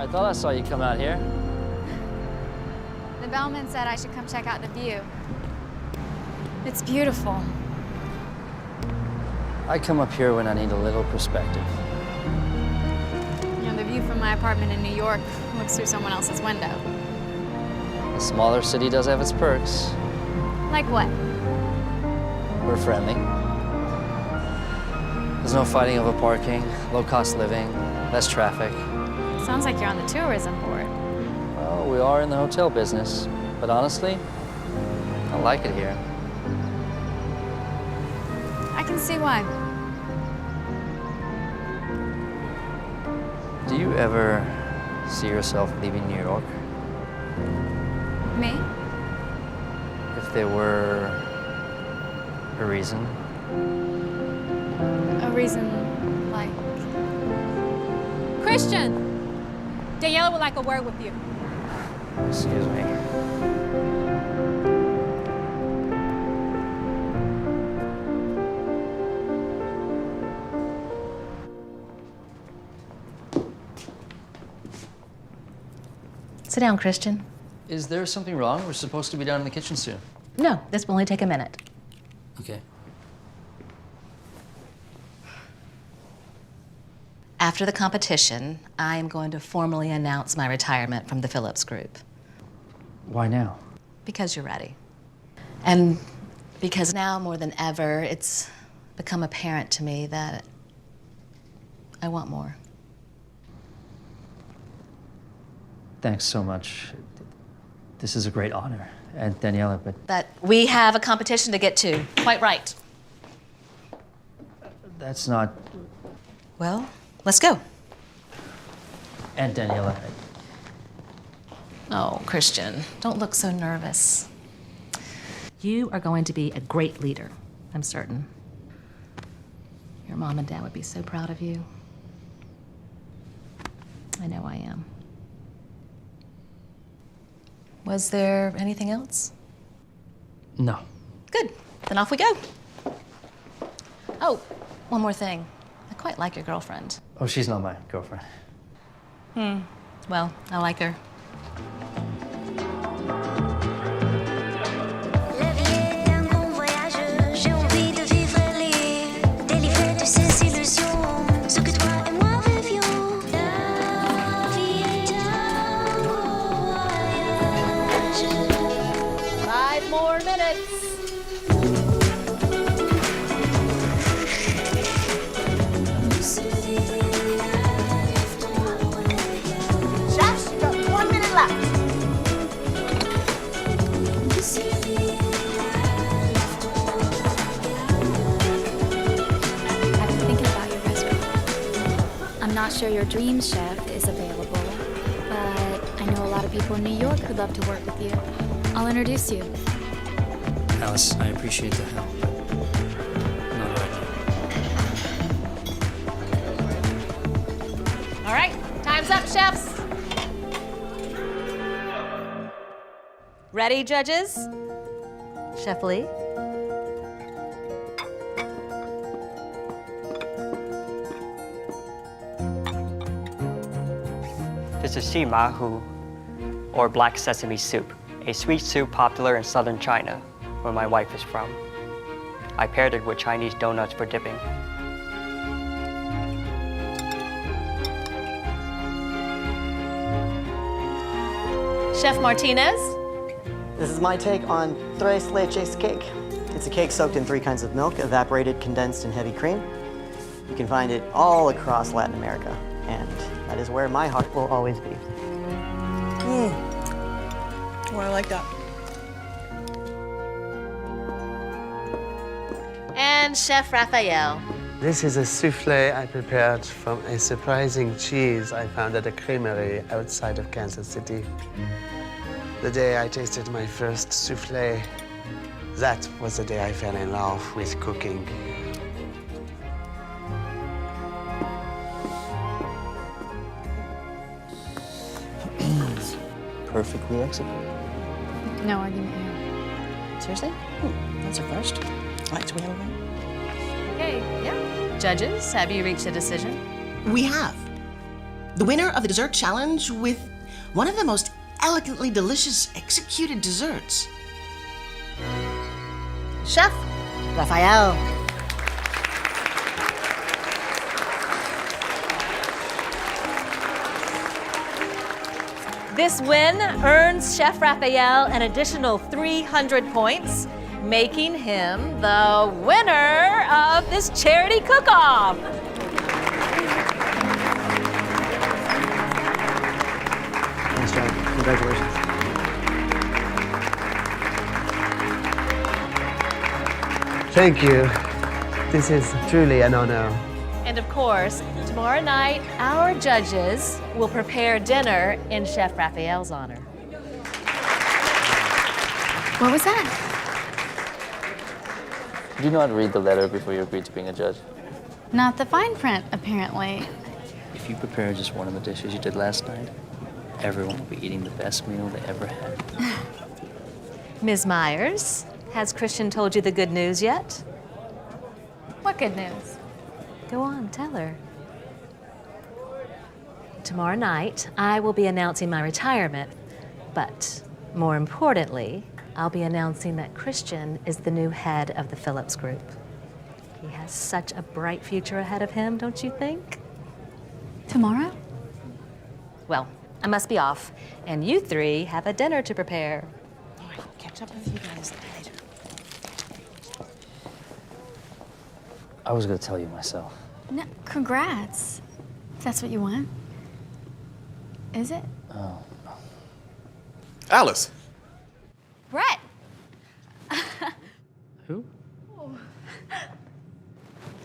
I thought I saw you come out here. The bellman said I should come check out the view. It's beautiful. I come up here when I need a little perspective. You know, the view from my apartment in New York looks through someone else's window. A smaller city does have its perks. Like what? We're friendly. There's no fighting over parking, low-cost living, less traffic. Sounds like you're on the tourism board. Well, we are in the hotel business, but honestly, I like it here. I can see why. Do you ever see yourself leaving New York? Me? If there were a reason? A reason like... Christian! Daniela would like a word with you. Excuse me. Sit down, Christian. Is there something wrong? We're supposed to be down in the kitchen soon. No, this will only take a minute. Okay. After the competition, I am going to formally announce my retirement from the Phillips Group. Why now? Because you're ready. And because now more than ever, it's become apparent to me that I want more. Thanks so much. This is a great honor. And Daniela, but That we have a competition to get to. Quite right. that's not... Well, let's go. And Daniela. Oh, Christian, don't look so nervous. You are going to be a great leader, I'm certain. You're Your mom and dad would be so proud of you. I know I am. Was there anything else? No. Good. Then off we go. Oh, one more thing. I quite like your girlfriend. Oh, she's not my girlfriend. Well, I like her. La vie est un grand voyage, j'ai envie de vivre les délivrés de ces illusions, ce que toi et moi vivions. La vie est un grand voyage. 5 more minutes. Chefs, you've got 1 minute left. I've been thinking about your restaurant. I'm not sure your dream chef is available, but I know a lot of people in New York who'd love to work with you. I'll introduce you. Alice, I appreciate the help, but not right now. All right, time's up, chefs. Ready, judges? Chef Lee? This is simahu, or black sesame soup, a sweet soup popular in southern China, where my wife is from. I paired it with Chinese donuts for dipping. Chef Martinez? This is my take on tres leches cake. It's a cake soaked in 3 kinds of milk, evaporated, condensed, and heavy cream. You can find it all across Latin America, and that is where my heart will always be. Oh, I like that. And Chef Raphael. This is a souffle I prepared from a surprising cheese I found at a creamery outside of Kansas City. The day I tasted my first souffle, that was the day I fell in love with cooking. Perfectly executed. No argument here. Seriously? That's a first. All right, so we have a win. Okay, yeah. Judges, have you reached a decision? We have. The winner of the dessert challenge with one of the most elegantly delicious executed desserts. Chef Raphael. This win earns Chef Raphael an additional 300 points, making him the winner of this charity cook-off. Nice job. Congratulations. Thank you. This is truly an honor. And of course, tomorrow night, our judges will prepare dinner in Chef Raphael's honor. What was that? Did you not read the letter before you agreed to being a judge? Not the fine print, apparently. If you prepare just one of the dishes you did last night, everyone will be eating the best meal they ever had. Ms. Myers, has Christian told you the good news yet? What good news? Go on, tell her. Tomorrow night, I will be announcing my retirement, but more importantly, I'll be announcing that Christian is the new head of the Phillips Group. He has such a bright future ahead of him, don't you think? Tomorrow? Well, I must be off, and you 3 have a dinner to prepare. All right, catch up with you guys later. I was gonna tell you myself. No, congrats. If that's what you want. Is it? Oh. Alice. Brett! Who?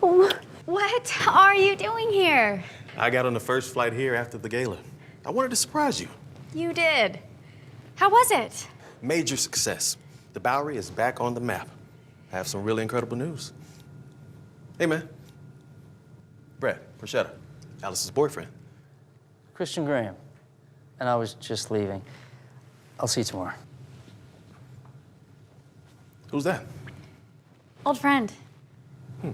What are you doing here? I got on the first flight here after the gala. I wanted to surprise you. You did. How was it? Major success. The Bowery is back on the map. I have some really incredible news. Hey, man. Brad, Rashetta, Alice's boyfriend. Christian Graham. And I was just leaving. I'll see you tomorrow. Who's that? Old friend. All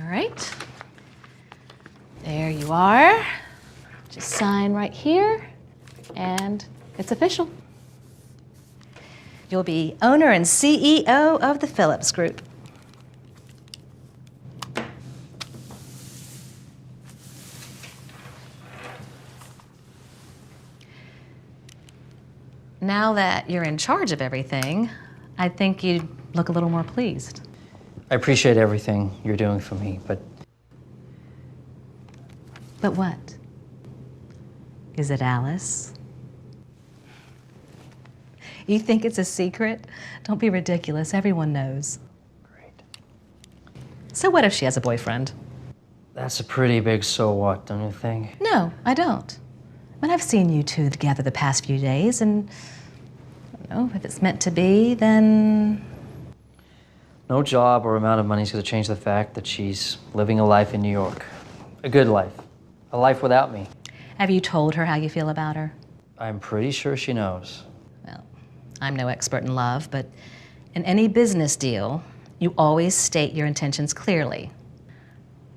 right. There you are. Just sign right here, and it's official. You'll be owner and CEO of the Phillips Group. Now that you're in charge of everything, I think you'd look a little more pleased. I appreciate everything you're doing for me, but But what? Is it Alice? You think it's a secret? Don't be ridiculous. Everyone knows. Great. So what if she has a boyfriend? that's a pretty big so what, don't you think? No, I don't. I mean, I've seen you two together the past few days, and I don't know, if it's meant to be, then No job or amount of money is going to change the fact that she's living a life in New York. A good life. A life without me. have you told her how you feel about her? I'm pretty sure she knows. Well, I'm no expert in love, but in any business deal, you always state your intentions clearly,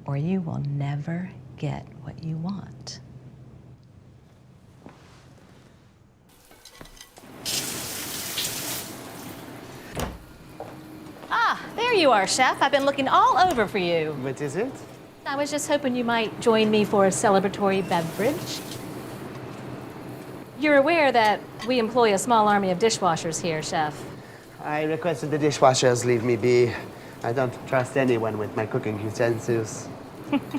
or you will never get what you want. Ah, there you are, Chef. I've been looking all over for you. What is it? I was just hoping you might join me for a celebratory beverage. You're aware that we employ a small army of dishwashers here, Chef. I requested the dishwashers leave me be. I don't trust anyone with my cooking utensils.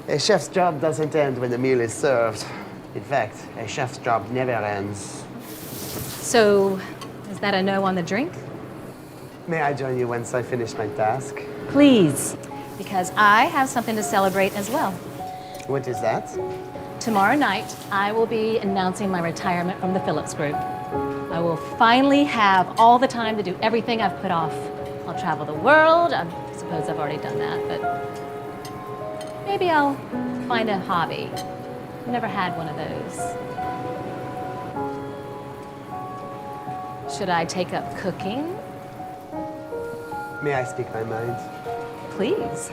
A chef's job doesn't end when the meal is served. In fact, a chef's job never ends. So, is that a no on the drink? May I join you once I finish my task? Please, because I have something to celebrate as well. What is that? Tomorrow night, I will be announcing my retirement from the Phillips Group. I will finally have all the time to do everything I've put off. I'll travel the world. I suppose I've already done that, but maybe I'll find a hobby. I've never had one of those. Should I take up cooking? May I speak my mind? Please.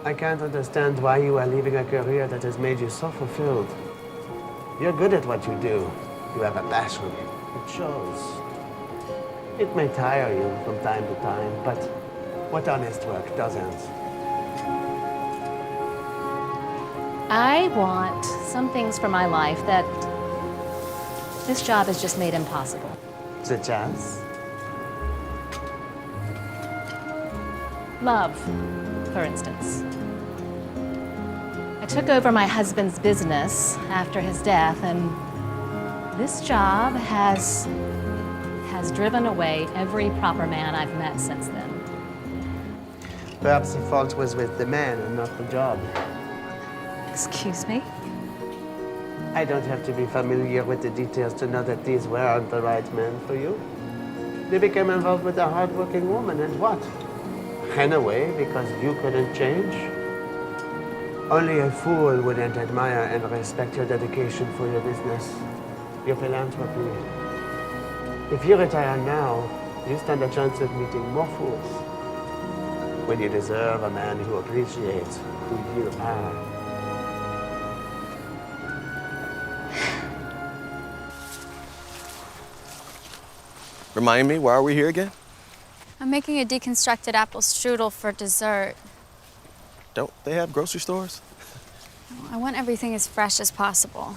I can't understand why you are leaving a career that has made you so fulfilled. You're good at what you do. You have a passion. It shows. It may tire you from time to time, but what honest work doesn't? I want some things for my life that this job has just made impossible. Such as? Love, for instance. I took over my husband's business after his death, and this job has driven away every proper man I've met since then. Perhaps the fault was with the man and not the job. Excuse me? I don't have to be familiar with the details to know that these weren't the right men for you. They became involved with a hard-working woman, and what? Ran away because you couldn't change? Only a fool wouldn't admire and respect your dedication for your business, your philanthropy. If you retire now, you stand a chance of meeting more fools. When you deserve a man who appreciates who you are. Remind me, why are we here again? I'm making a deconstructed apple strudel for dessert. Don't they have grocery stores? I want everything as fresh as possible.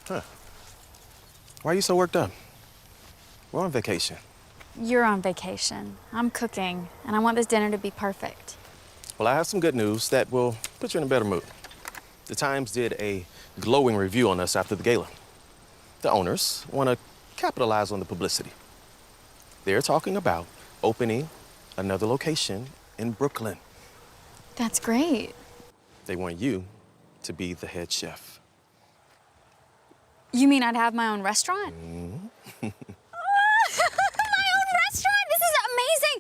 Huh. Why are you so worked up? We're on vacation. You're on vacation. I'm cooking, and I want this dinner to be perfect. Well, I have some good news that will put you in a better mood. The Times did a glowing review on us after the gala. The owners want to capitalize on the publicity. They're talking about opening another location in Brooklyn. That's great. They want you to be the head chef. You mean I'd have my own restaurant? Mm-hmm. My own restaurant? This is amazing!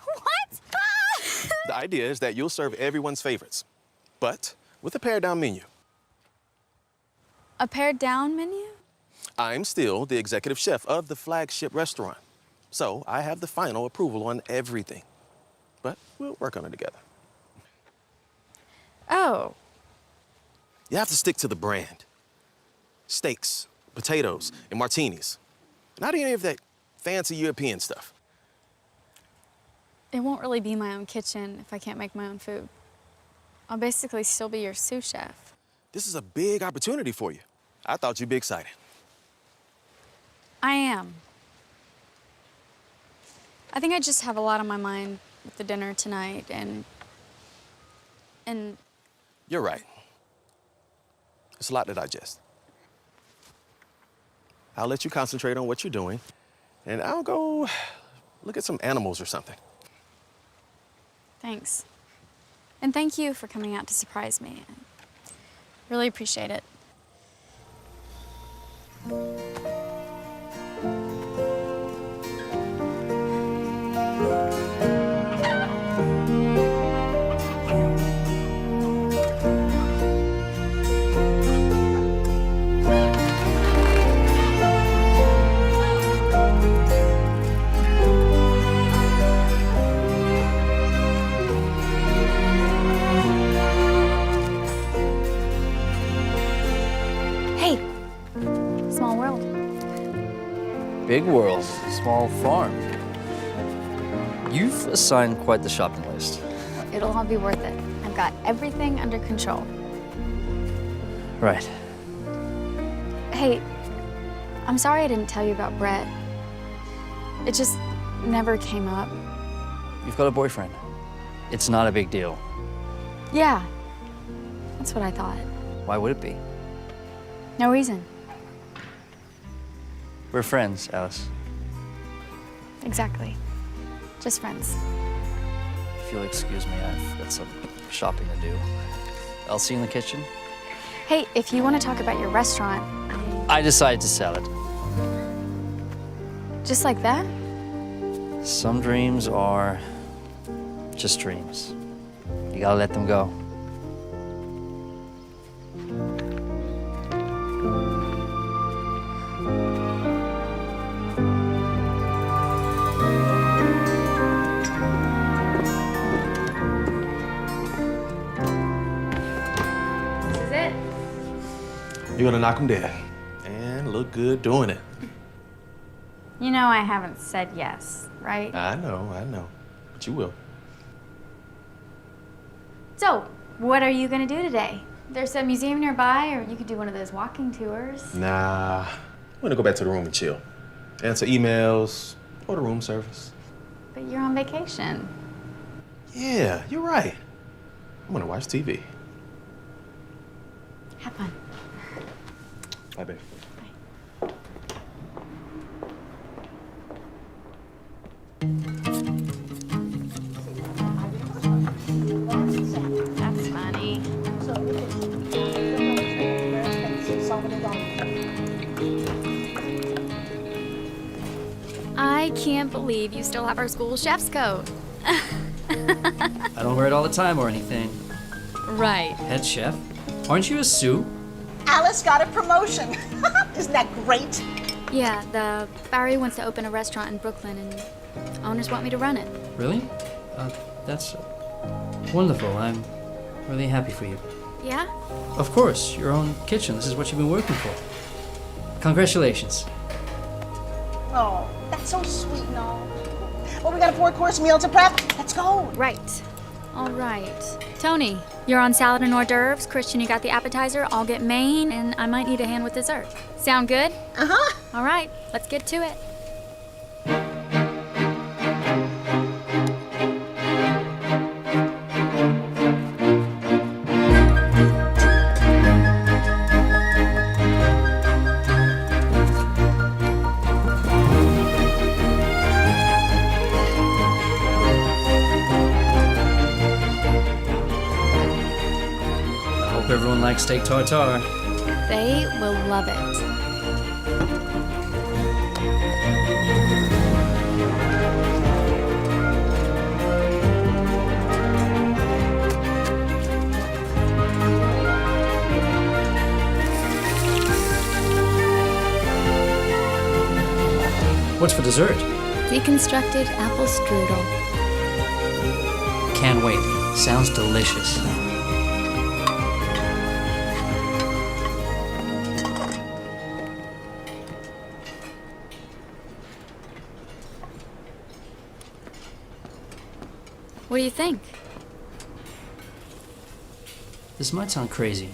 What? idea is that you'll serve everyone's favorites, but with a pared-down menu. A pared-down menu? I'm still the executive chef of the flagship restaurant, so I have the final approval on everything. But we'll work on it together. Oh. You have to stick to the brand. Steaks, potatoes, and martinis. Not any of that fancy European stuff. It won't really be my own kitchen if I can't make my own food. I'll basically still be your sous chef. This is a big opportunity for you. I thought you'd be excited. I am. I think I just have a lot on my mind with the dinner tonight and You're right. It's a lot to digest. I'll let you concentrate on what you're doing, and I'll go look at some animals or something. thanks. And thank you for coming out to surprise me. Really appreciate it. Hey, small world. Big world, small farm. You've assigned quite the shopping list. It'll all be worth it. I've got everything under control. Right. Hey, I'm sorry I didn't tell you about Brett. It just never came up. You've got a boyfriend. It's not a big deal. Yeah, that's what I thought. Why would it be? No reason. We're friends, Alice. Exactly. Just friends. If you'll excuse me, I've got some shopping to do. I'll see you in the kitchen. Hey, if you want to talk about your restaurant, I decided to sell it. just like that? Some dreams are just dreams. You gotta let them go. This is it. You're gonna knock them dead and look good doing it. You know I haven't said yes, right? I know, but you will. So, what are you gonna do today? There's a museum nearby, or you could do one of those walking tours. Nah, I'm gonna go back to the room and chill. Answer emails, order room service. But you're on vacation. Yeah, you're right. I'm gonna watch TV. Have fun. Bye, babe. That's funny. I can't believe you still have our school chef's coat. I don't wear it all the time or anything. Right. Head chef? Aren't you a sous? Alice got a promotion. Isn't that great? Yeah, the Barry wants to open a restaurant in Brooklyn, and owners want me to run it. Really? That's wonderful. I'm really happy for you. Yeah? Of course, your own kitchen. This is what you've been working for. Congratulations. Oh, that's so sweet and all. Well, we got a 4-course meal to prep. Let's go. Right. All right. Tony, you're on salad and hors d'oeuvres. Christian, you got the appetizer. I'll get main, and I might need a hand with dessert. Sound good? Uh-huh. All right, let's get to it. I hope everyone likes steak tartare. They will love it. What's for dessert? Deconstructed apple strudel. Can't wait. Sounds delicious. What do you think? This might sound crazy,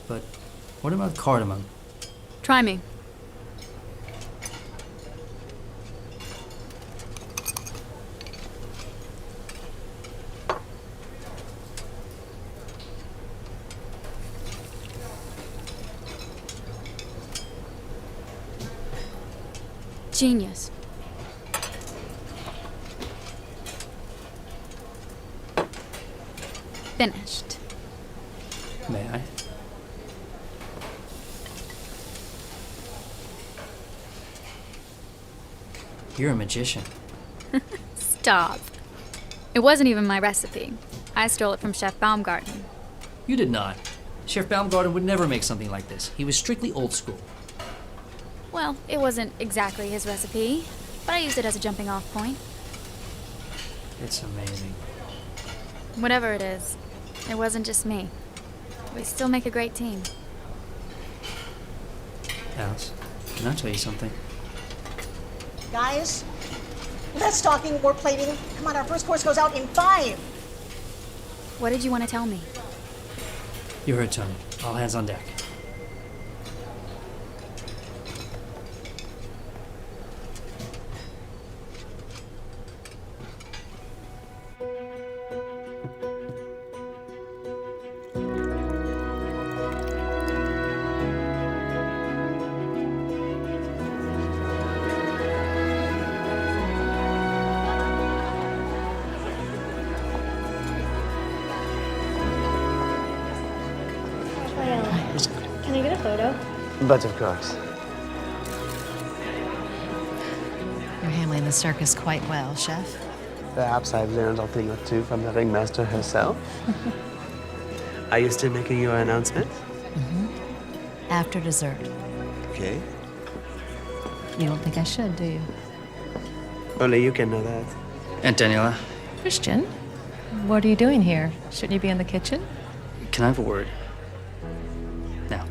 but what about cardamom? Try me. Genius. Finished. May I? You're a magician. Stop. It wasn't even my recipe. I stole it from Chef Baumgarten. You did not. Chef Baumgarten would never make something like this. He was strictly old school. Well, it wasn't exactly his recipe, but I used it as a jumping off point. It's amazing. Whatever it is, it wasn't just me. We still make a great team. Alice, can I tell you something? Guys, less talking, more plating. Come on, our first course goes out in 5. What did you want to tell me? You heard Tony. All hands on deck. Can I get a photo? But of course. You're handling the circus quite well, Chef. Perhaps I've learned a thing or two from the ringmaster herself. Are you still making your announcement? After dessert. Okay. You don't think I should, do you? Only you can know that. Aunt Daniela, Christian, what are you doing here? Shouldn't you be in the kitchen? can I have a word? Now.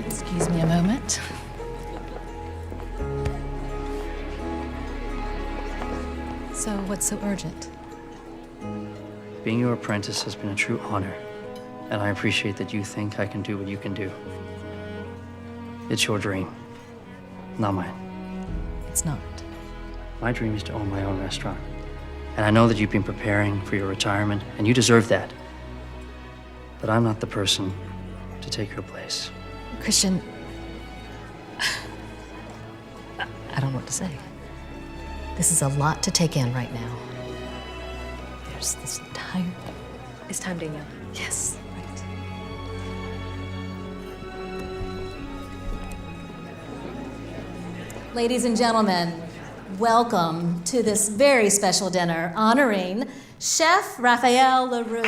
Excuse me a moment. So, what's so urgent? Being your apprentice has been a true honor, and I appreciate that you think I can do what you can do. It's your dream, not mine. It's not. My dream is to own my own restaurant. And I know that you've been preparing for your retirement, and you deserve that. But I'm not the person to take your place. Christian, I don't know what to say. This is a lot to take in right now. There's this entire... It's time, Danielle. Yes, right. Ladies and gentlemen, welcome to this very special dinner honoring Chef Raphael LaRue.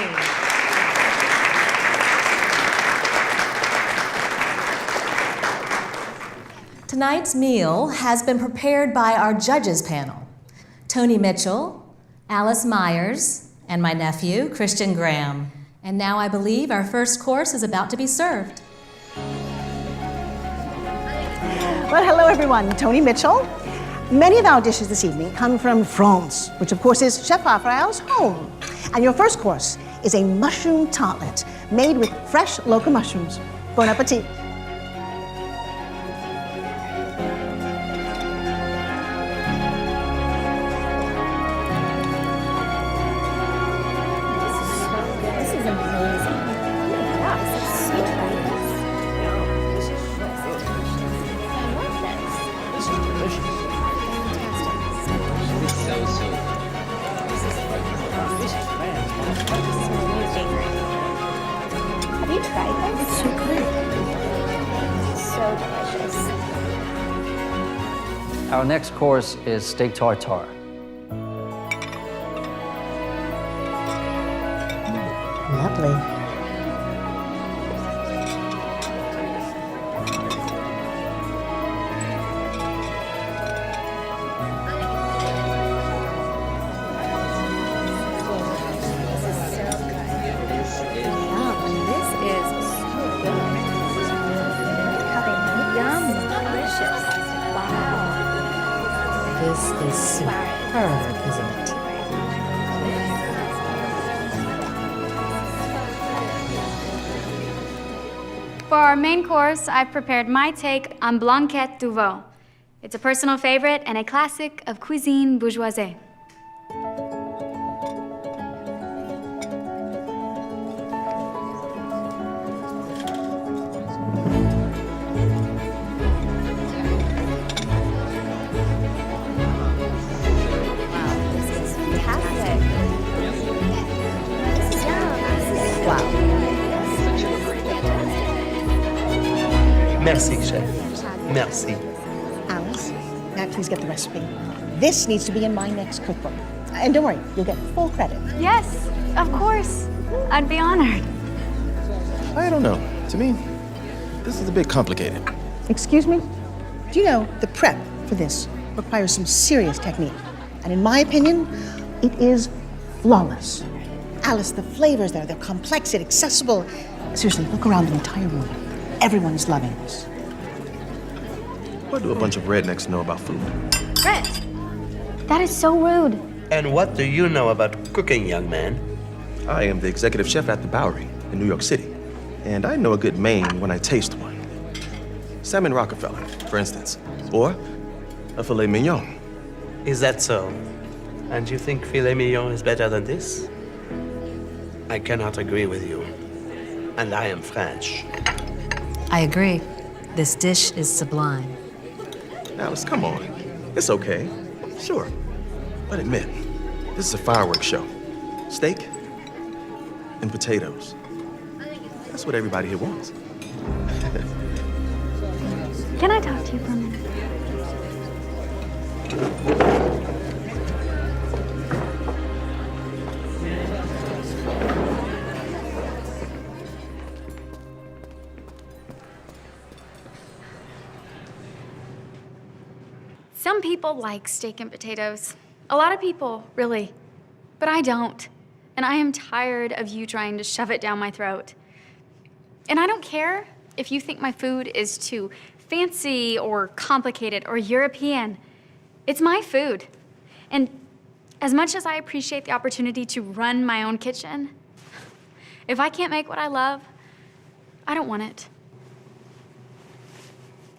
Tonight's meal has been prepared by our judges panel, Tony Mitchell, Alice Myers, and my nephew, Christian Graham. And now I believe our first course is about to be served. Well, hello everyone, Tony Mitchell. Many of our dishes this evening come from France, which of course is Chef Raphael's home. And your first course is a mushroom tartlet made with fresh local mushrooms. Bon appetit. This is amazing. Yeah, this is so nice. I love this. This is delicious. Fantastic. So This is amazing. Have you tried this? It's so good. It's so delicious. Our next course is steak tartare. Lovely. superb, isn't it? For our main course, I've prepared my take on blanquette du veau. It's a personal favorite and a classic of cuisine bourgeoisie. Merci, chef. Merci. Alice, now please get the recipe. This needs to be in my next cookbook. And don't worry, you'll get full credit. Yes, of course. I'd be honored. I don't know. To me, this is a bit complicated. Excuse me? Do you know the prep for this requires some serious technique? And in my opinion, it is flawless. Alice, the flavors there, they're complex and accessible. Seriously, look around the entire room. Everyone's loving this. What do a bunch of rednecks know about food? Brett, that is so rude. And what do you know about cooking, young man? I am the executive chef at the Bowery in New York City, and I know a good main when I taste one. Salmon Rockefeller, for instance, or a filet mignon. Is that so? And you think filet mignon is better than this? I cannot agree with you. And I am French. I agree. This dish is sublime. Alice, come on. It's okay. Sure. But admit, this is a fireworks show. Steak and potatoes. That's what everybody here wants. Can I talk to you for a minute? Some people like steak and potatoes. A lot of people, really. But I don't. And I am tired of you trying to shove it down my throat. And I don't care if you think my food is too fancy or complicated or European. It's my food. And as much as I appreciate the opportunity to run my own kitchen, if I can't make what I love, I don't want it.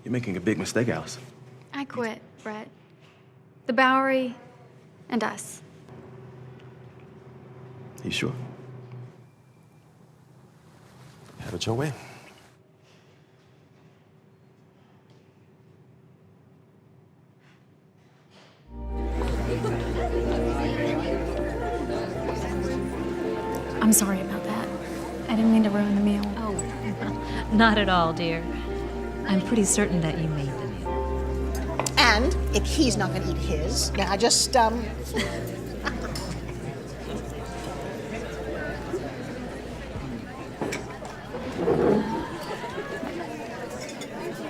You're making a big mistake, Alice. I quit, Brett. The Bowery and us. You sure? Have it your way. I'm sorry about that. I didn't mean to ruin the meal. Oh, not at all, dear. I'm pretty certain that you made the meal. And if he's not going to eat his, now just,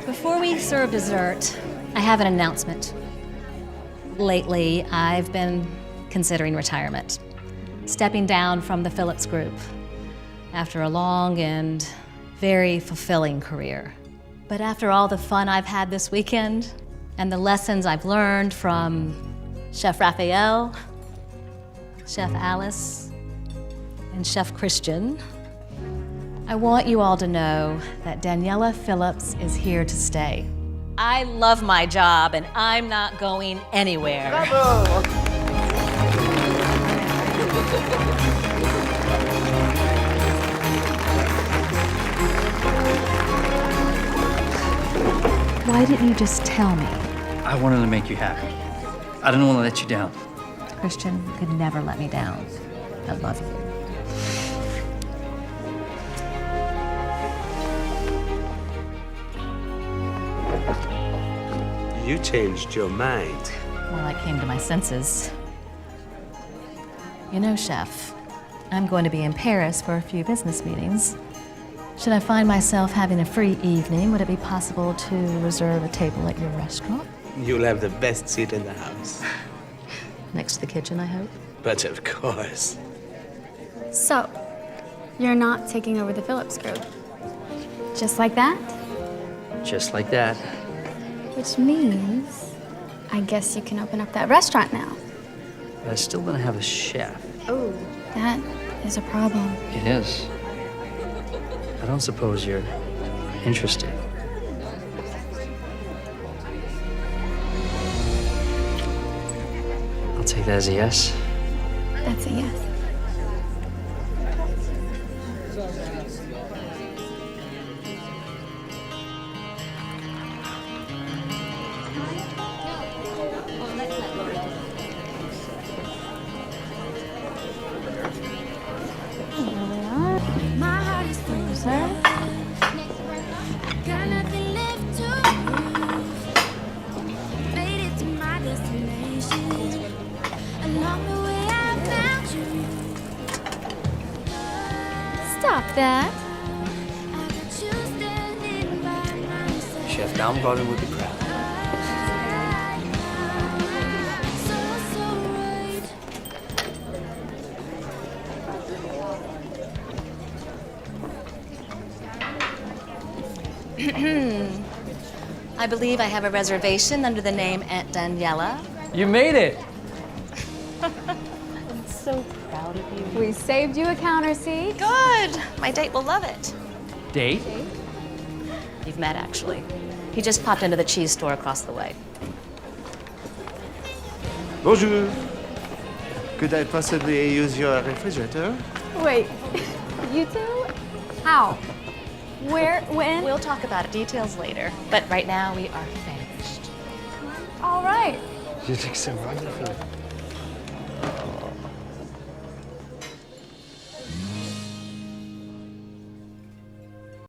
Before we serve dessert, I have an announcement. Lately, I've been considering retirement, stepping down from the Phillips Group after a long and very fulfilling career. But after all the fun I've had this weekend and the lessons I've learned from Chef Raphael, Chef Alice, and Chef Christian, I want you all to know that Daniela Phillips is here to stay. I love my job and I'm not going anywhere. Bravo! Why didn't you just tell me? I wanted to make you happy. I didn't want to let you down. Christian, you could never let me down. I love you. You changed your mind. Well, I came to my senses. You know, Chef, I'm going to be in Paris for a few business meetings. Should I find myself having a free evening, would it be possible to reserve a table at your restaurant? You'll have the best seat in the house. Next to the kitchen, I hope. But of course. So, you're not taking over the Phillips Group. Just like that? Just like that. Which means, I guess you can open up that restaurant now. but I still don't have a chef. Oh, that is a problem. It is. I don't suppose you're interested. I'll take that as a yes. That's a yes. My heart is frozen. Got nothing left to prove. Made it to my destination. Along the way I found you. Stop that. I got you standing by my side. Chef Baumgarten would be proud. So right. I believe I have a reservation under the name Aunt Daniela. You made it. I'm so proud of you. We saved you a counter seat. Good. My date will love it. Date? You've met, actually. He just popped into the cheese store across the way. Bonjour. Could I possibly use your refrigerator? Wait, you two? How? Where? When? We'll talk about it, details later. But right now, we are famished. All right. You look so wonderful.